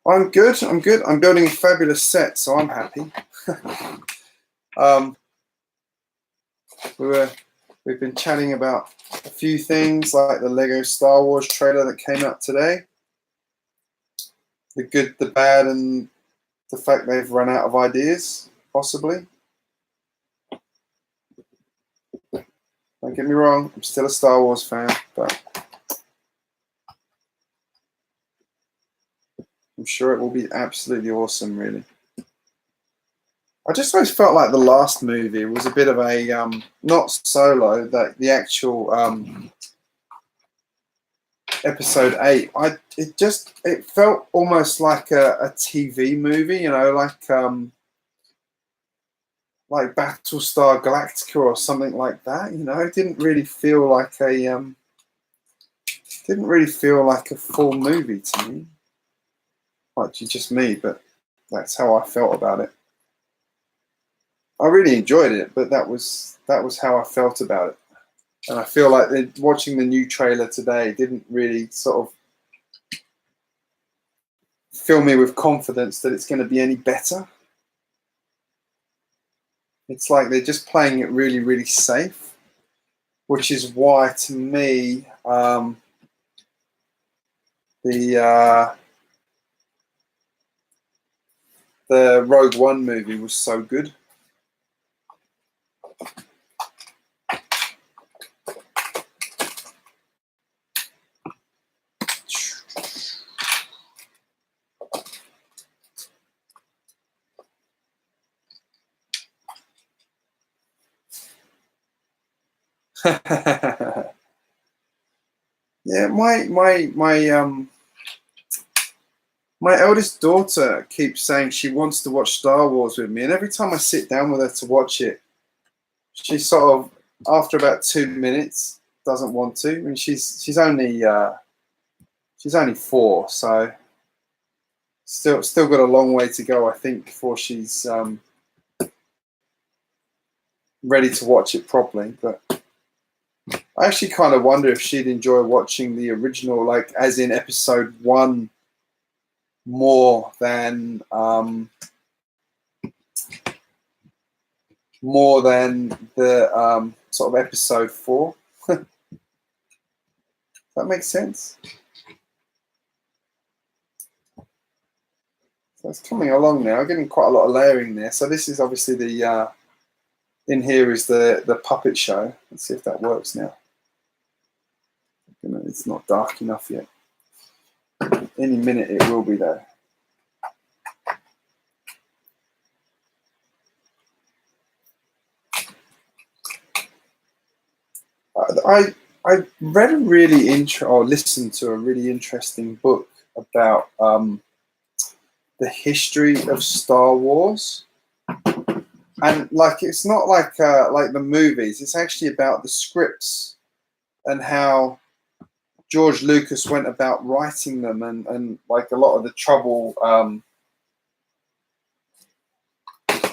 I'm good. I'm building a fabulous set, so I'm happy. We've been chatting about a few things, like the Lego Star Wars trailer that came out today. The good, the bad, and the fact they've run out of ideas, possibly. Don't get me wrong, I'm still a Star Wars fan, but I'm sure it will be absolutely awesome, really. I just always felt like the last movie was a bit of a, not Solo, the actual episode 8. It felt almost like a TV movie, you know, like Battlestar Galactica or something like that. You know, it didn't really feel like a full movie to me. Like just me, but that's how I felt about it. I really enjoyed it, but that was how I felt about it. And I feel like watching the new trailer today didn't really sort of fill me with confidence that it's going to be any better. It's like they're just playing it really, really safe, which is why, to me, the Rogue One movie was so good. Yeah, my eldest daughter keeps saying she wants to watch Star Wars with me, and every time I sit down with her to watch it, she sort of, after about 2 minutes, doesn't want to. I mean, she's only 4, so still got a long way to go, I think, before she's ready to watch it properly. But I actually kind of wonder if she'd enjoy watching the original, like as in episode 1, more than the sort of episode 4. That makes sense. So it's coming along now, getting quite a lot of layering there. So this is obviously the in here is the puppet show. Let's see if that works now. It's not dark enough yet. Any minute it will be though. I read a really or listened to a really interesting book about the history of Star Wars, and like it's not like the movies. It's actually about the scripts and how George Lucas went about writing them, and like a lot of the trouble.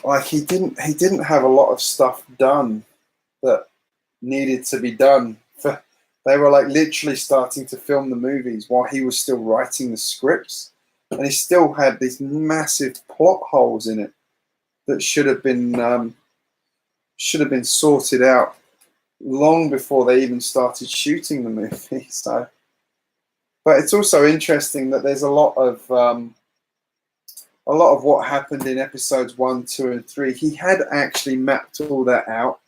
Like he didn't have a lot of stuff done that needed to be done. They were like literally starting to film the movies while he was still writing the scripts, and he still had these massive plot holes in it that should have been sorted out long before they even started shooting the movie. So, but it's also interesting that there's a lot of what happened in episodes 1, 2, and 3. He had actually mapped all that out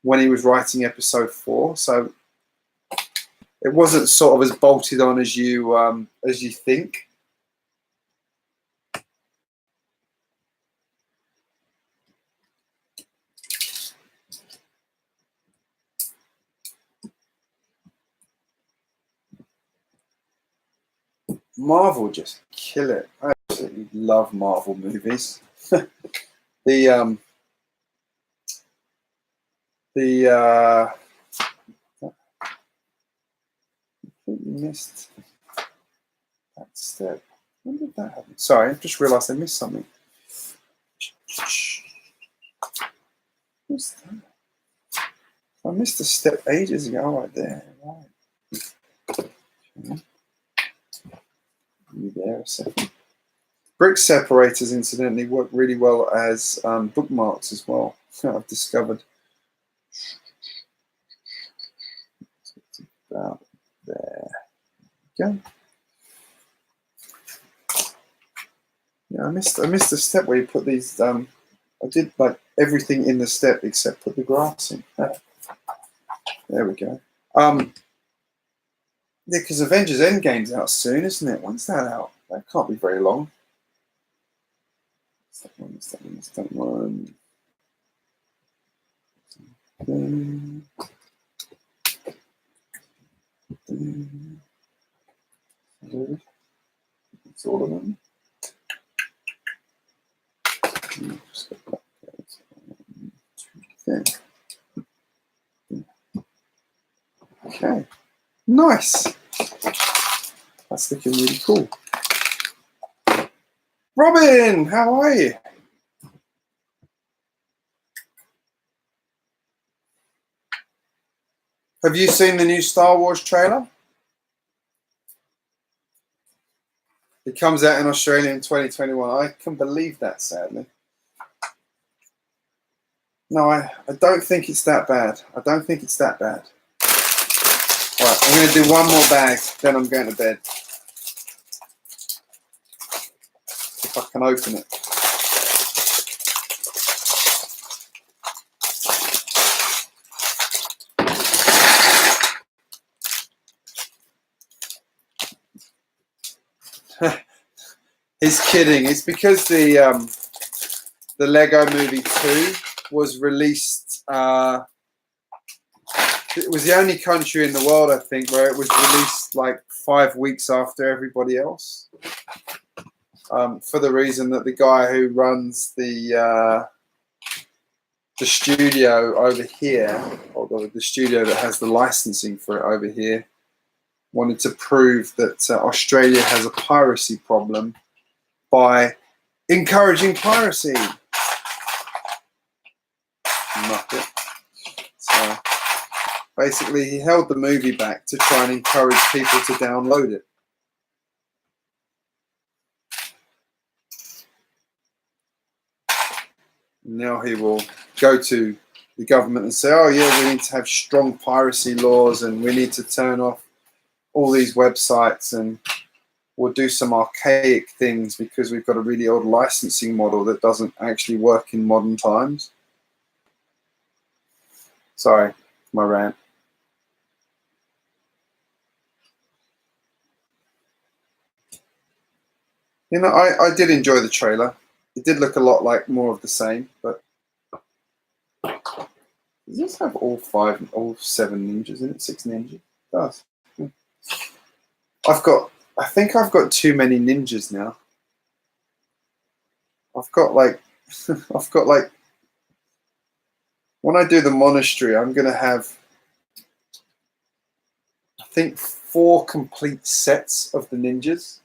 when he was writing episode 4. So it wasn't sort of as bolted on as you think. Marvel just kill it. I absolutely love Marvel movies. I think you missed that step. When did that happen? Sorry, I just realised I missed something. What's that? I missed a step ages ago right there. Right. Okay. You there a second. Brick separators, incidentally, work really well as bookmarks as well. I've discovered. It's about there. Okay. Yeah, I missed a step where you put these. I did like everything in the step except put the grass in. There we go. Yeah, because Avengers Endgame's out soon, isn't it? When's that out? That can't be very long. That one. It's all of them. Okay. Okay. Nice. That's looking really cool. Robin, how are you? Have you seen the new Star Wars trailer? It comes out in Australia in 2021. I can believe that, sadly. No, I don't think it's that bad. I don't think it's that bad. All right, I'm going to do one more bag, then I'm going to bed. If I can open it. He's kidding. It's because the Lego Movie 2 was released. It was the only country in the world, I think, where it was released like 5 weeks after everybody else. For the reason that the guy who runs the studio over here, or the studio that has the licensing for it over here, wanted to prove that Australia has a piracy problem by encouraging piracy. Muppet. So Basically, he held the movie back to try and encourage people to download it. Now he will go to the government and say, oh yeah, we need to have strong piracy laws and we need to turn off all these websites and we'll do some archaic things because we've got a really old licensing model that doesn't actually work in modern times. Sorry, my rant. You know, I did enjoy the trailer. It did look a lot like more of the same, but does this have all 7 ninjas in it? 6 ninjas? It does. I think I've got too many ninjas now. I've got like when I do the monastery, I'm gonna have, I think, 4 complete sets of the ninjas.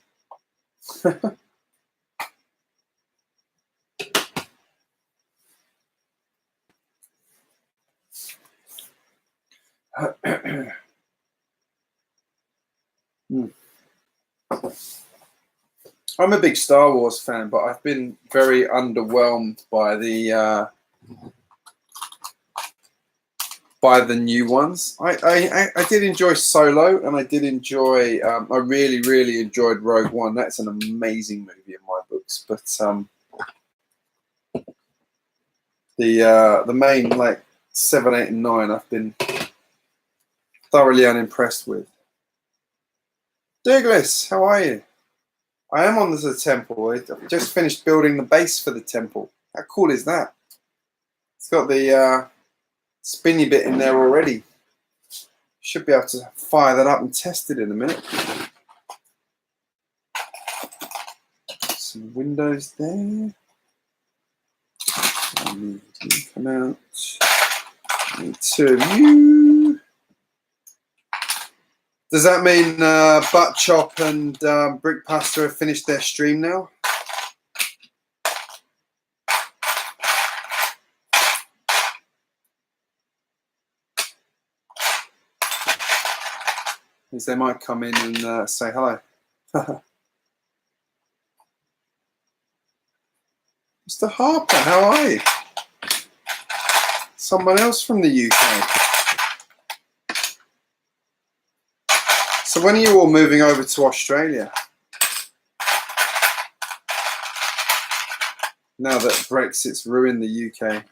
I'm a big Star Wars fan, but I've been very underwhelmed by the new ones. I did enjoy Solo, and I did enjoy. I really enjoyed Rogue One. That's an amazing movie in my books. But the main, like, 7, 8, and 9, I've been thoroughly unimpressed with. Douglas, how are you? I am on the temple. I've just finished building the base for the temple. How cool is that? It's got the spinny bit in there already. Should be able to fire that up and test it in a minute. Some windows there. Come out. Need 2 of you. Does that mean Butt Chop and Brick Pasta have finished their stream now? Because they might come in and say hi. Mr. Harper, how are you? Someone else from the UK. So when are you all moving over to Australia? Now that Brexit's ruined the UK.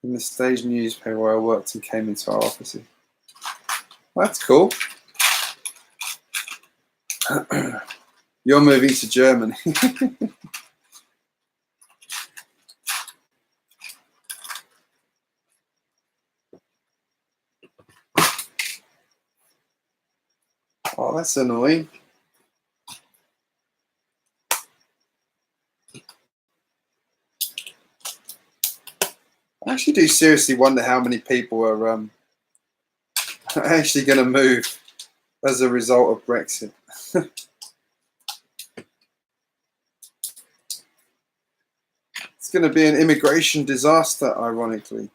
In the stage newspaper where I worked and came into our offices. That's cool. You're moving to Germany. Oh, that's annoying. I actually do seriously wonder how many people are actually going to move as a result of Brexit. It's going to be an immigration disaster, ironically.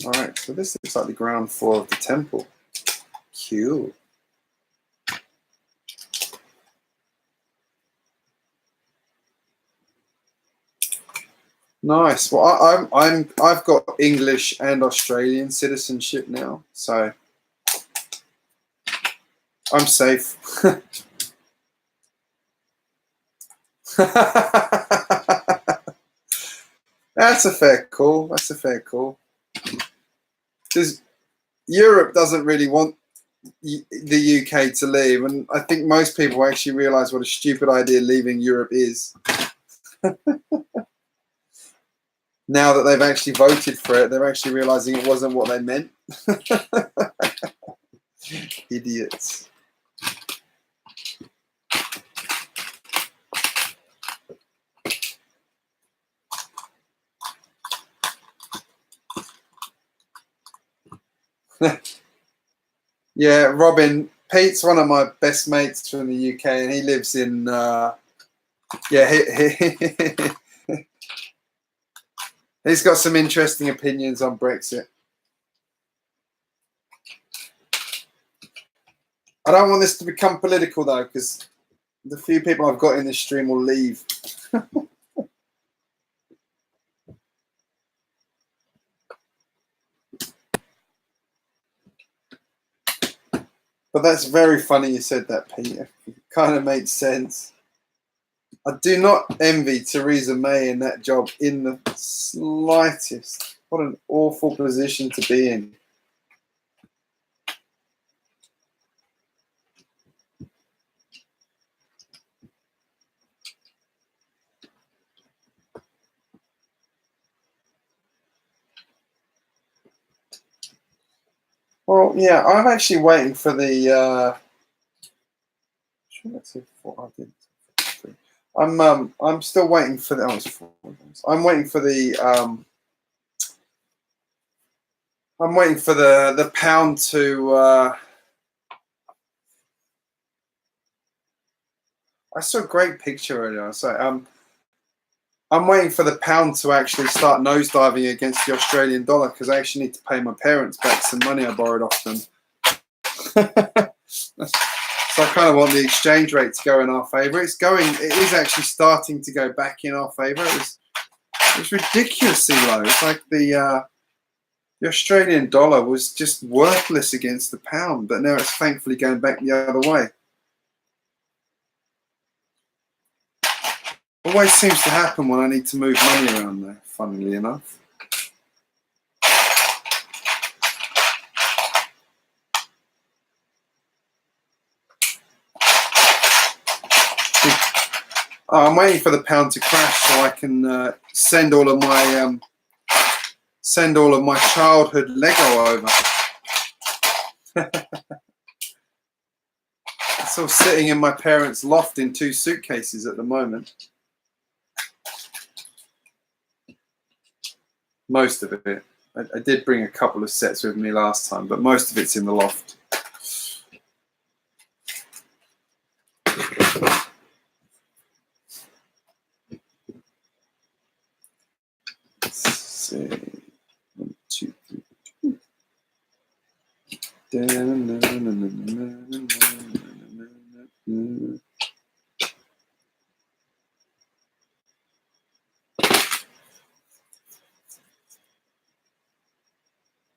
All right, so this looks like the ground floor of the temple. Cool. Nice. Well, I've got English and Australian citizenship now, so I'm safe. That's a fair call. That's a fair call. Because Europe doesn't really want the UK to leave, and I think most people actually realise what a stupid idea leaving Europe is. Now that they've actually voted for it, they're actually realising it wasn't what they meant. Idiots. Yeah, Robin. Pete's one of my best mates from the UK, and he lives in. He's got some interesting opinions on Brexit. I don't want this to become political though, because the few people I've got in this stream will leave. But that's very funny you said that, Peter. It kind of makes sense. I do not envy Theresa May in that job in the slightest. What an awful position to be in. Well, yeah, I'm actually waiting for the. I'm still waiting for the. Oh, it's 4 days. I'm waiting for the. I'm waiting for the pound to. I saw a great picture earlier. So I'm waiting for the pound to actually start nosediving against the Australian dollar because I actually need to pay my parents back some money I borrowed off them. So I kind of want the exchange rate to go in our favour. It is actually starting to go back in our favour. It was ridiculously low. It's like the Australian dollar was just worthless against the pound, but now it's thankfully going back the other way. Always seems to happen when I need to move money around there, funnily enough. I'm waiting for the pound to crash so I can send all of my childhood Lego over. It's all sitting in my parents' loft in 2 suitcases at the moment. Most of it. I did bring a couple of sets with me last time, but most of it's in the loft. Let's see. 1, 2, 3.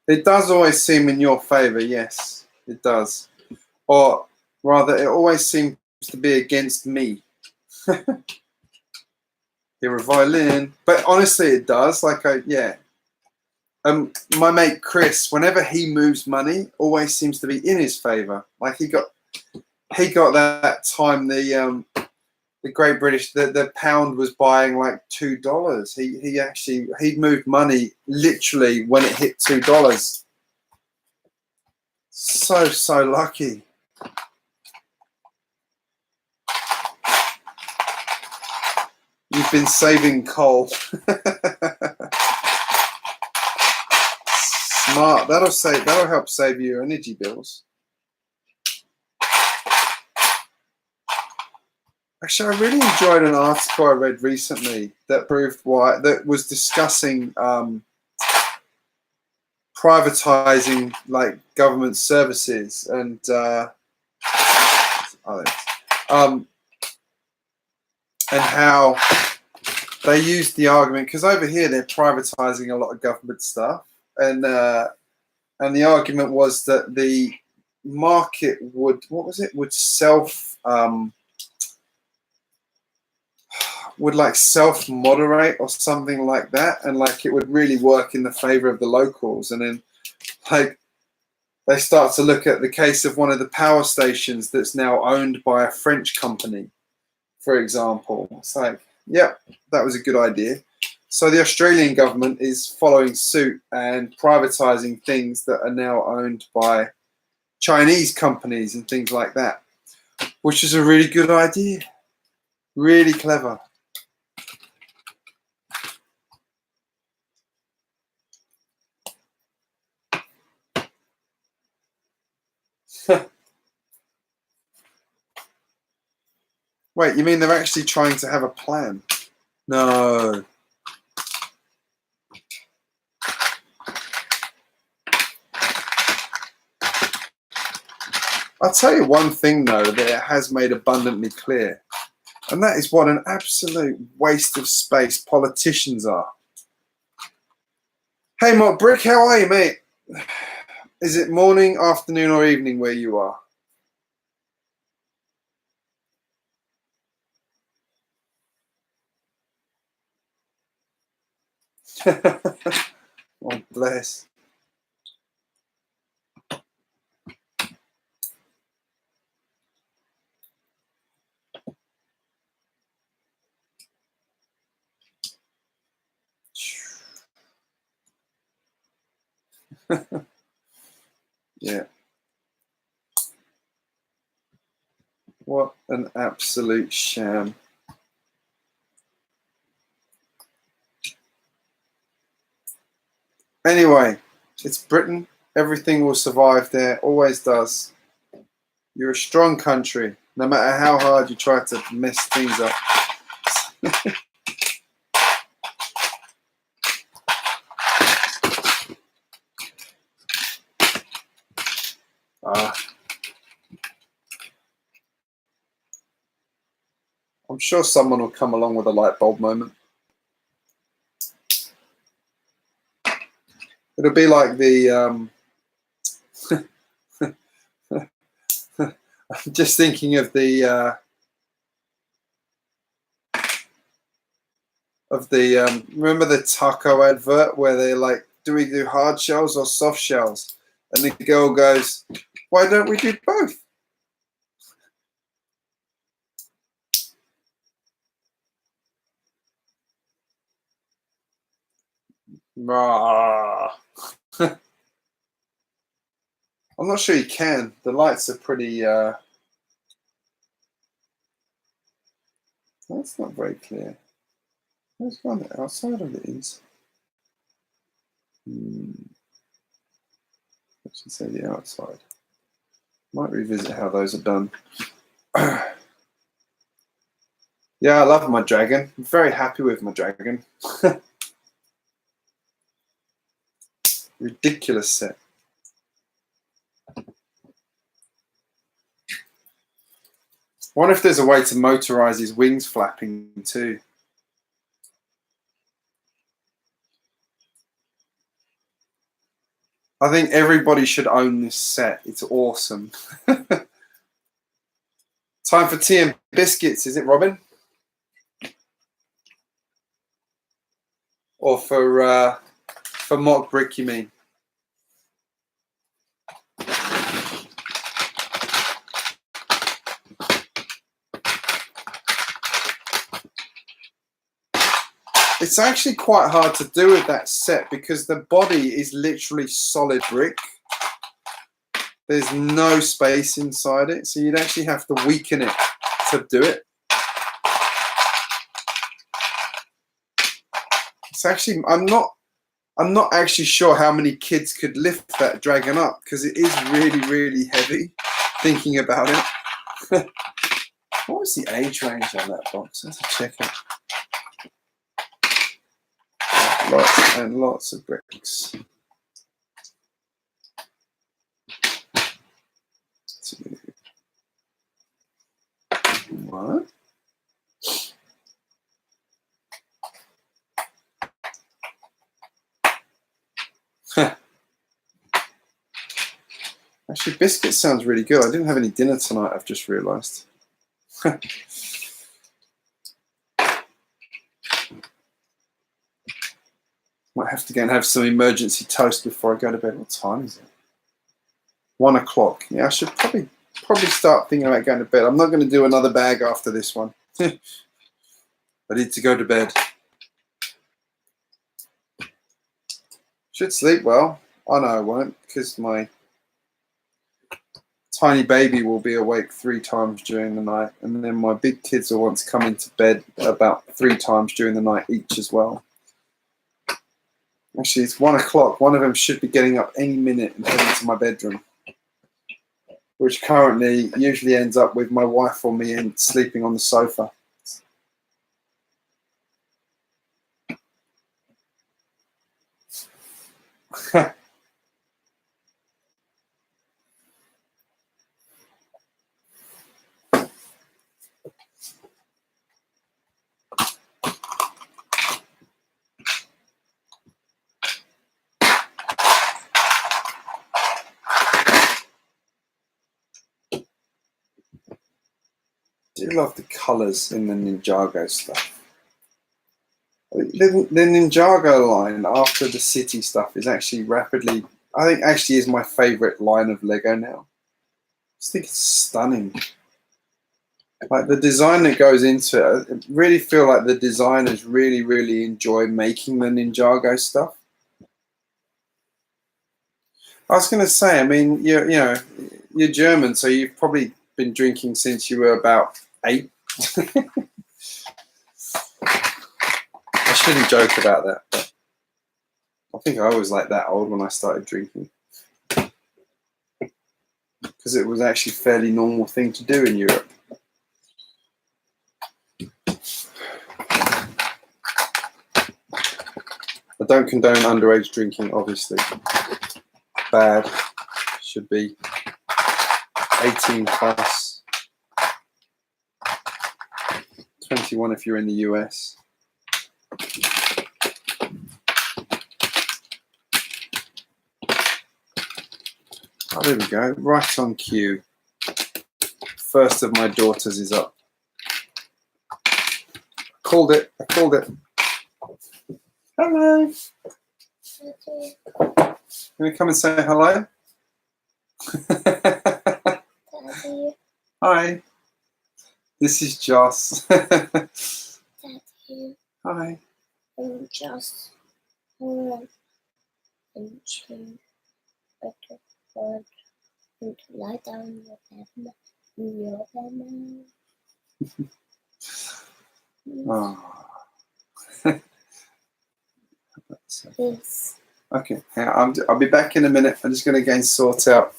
It does always seem in your favour, yes, it does. Or rather, it always seems to be against me. Hear a violin. But honestly, it does. My mate Chris, whenever he moves money, always seems to be in his favour. Like he got that time the Great British, the pound was buying like $2. He moved money literally when it hit $2. So lucky. You've been saving coal. Smart. That'll help save you your energy bills. Actually, I really enjoyed an article I read recently that was discussing privatizing like government services and how they used the argument, because over here they're privatizing a lot of government stuff, and the argument was that the market would self-moderate or something like that, and like it would really work in the favor of the locals. And then like they start to look at the case of one of the power stations that's now owned by a French company, for example. It's like, yeah, that was a good idea. So the Australian government is following suit and privatizing things that are now owned by Chinese companies and things like that, which is a really good idea. Really clever. Wait, you mean they're actually trying to have a plan? No. I'll tell you one thing, though, that it has made abundantly clear, and that is what an absolute waste of space politicians are. Hey, Mark Brick, how are you, mate? Is it morning, afternoon, or evening where you are? Oh, bless. Yeah. What an absolute sham. Anyway, it's Britain. Everything will survive there. Always does. You're a strong country, no matter how hard you try to mess things up. I'm sure someone will come along with a light bulb moment. It'll be like the I'm just thinking of the remember the taco advert where they're like, do we do hard shells or soft shells? And the girl goes, why don't we do both? I'm not sure you can. The lights are pretty that's not very clear. Let's go on the outside of these. I should say the outside. Might revisit how those are done. Yeah, I love my dragon. I'm very happy with my dragon. Ridiculous set. I wonder if there's a way to motorize his wings flapping too. I think everybody should own this set. It's awesome. Time for tea and biscuits, is it, Robin? Or for mock brick, you mean? It's actually quite hard to do with that set because the body is literally solid brick. There's no space inside it, so you'd actually have to weaken it to do it. It's actually, I'm not actually sure how many kids could lift that dragon up because it is really, really heavy. Thinking about it. What was the age range on that box? Let's check it. Lots and lots of bricks. What? Actually, biscuit sounds really good. I didn't have any dinner tonight, I've just realised. Might have to go and have some emergency toast before I go to bed. What time is it? 1 o'clock. Yeah, I should probably start thinking about going to bed. I'm not going to do another bag after this one. I need to go to bed. Should sleep well. Oh no, I won't, because my tiny baby will be awake 3 times during the night, and then my big kids will want to come into bed about 3 times during the night each as well. Actually, it's 1 o'clock. One of them should be getting up any minute and heading to my bedroom. which currently usually ends up with my wife or me and sleeping on the sofa. I do love the colours in the Ninjago stuff. The Ninjago line after the city stuff is actually rapidly, I think actually is my favourite line of Lego now. I just think it's stunning. Like the design that goes into it, I really feel like the designers really enjoy making the Ninjago stuff. I was going to say, I mean, you're German, so you've probably been drinking since you were about 8. I shouldn't joke about that, but I think I was like that old when I started drinking, because it was actually a fairly normal thing to do in Europe. I don't condone underage drinking, obviously. Bad. Should be 18 plus. 21 if you're in the US. Oh, there we go. Right on cue. First of my daughters is up. Called it. I called it. Hello. Can you come and say hello? Daddy. Hi. This is Joss. Daddy. Hi. I'm just home and to better food and to lie down in your bed. Oh. Please. Okay, I'll be back in a minute. I'm just going to go and sort out.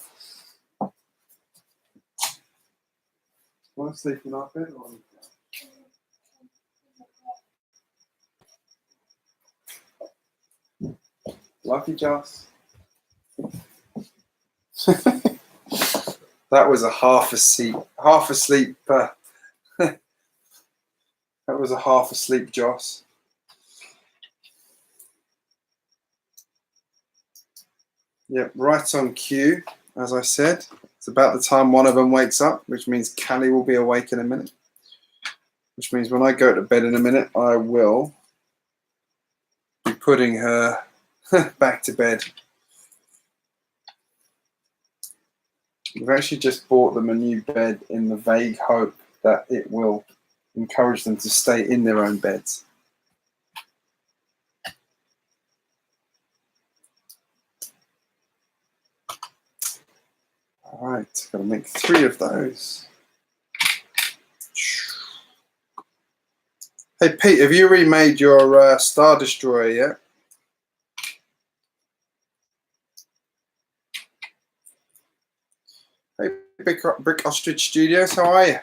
Want to sleep in our bed? Or... Love you, Joss. That was a half asleep. That was a half asleep Joss. Yep, right on cue, as I said. It's about the time one of them wakes up, which means Callie will be awake in a minute. Which means when I go to bed in a minute, I will be putting her back to bed. We've actually just bought them a new bed in the vague hope that it will encourage them to stay in their own beds. All right, got to make 3 of those. Hey Pete, have you remade your Star Destroyer yet? Hey, Brick Ostrich Studios, how are you?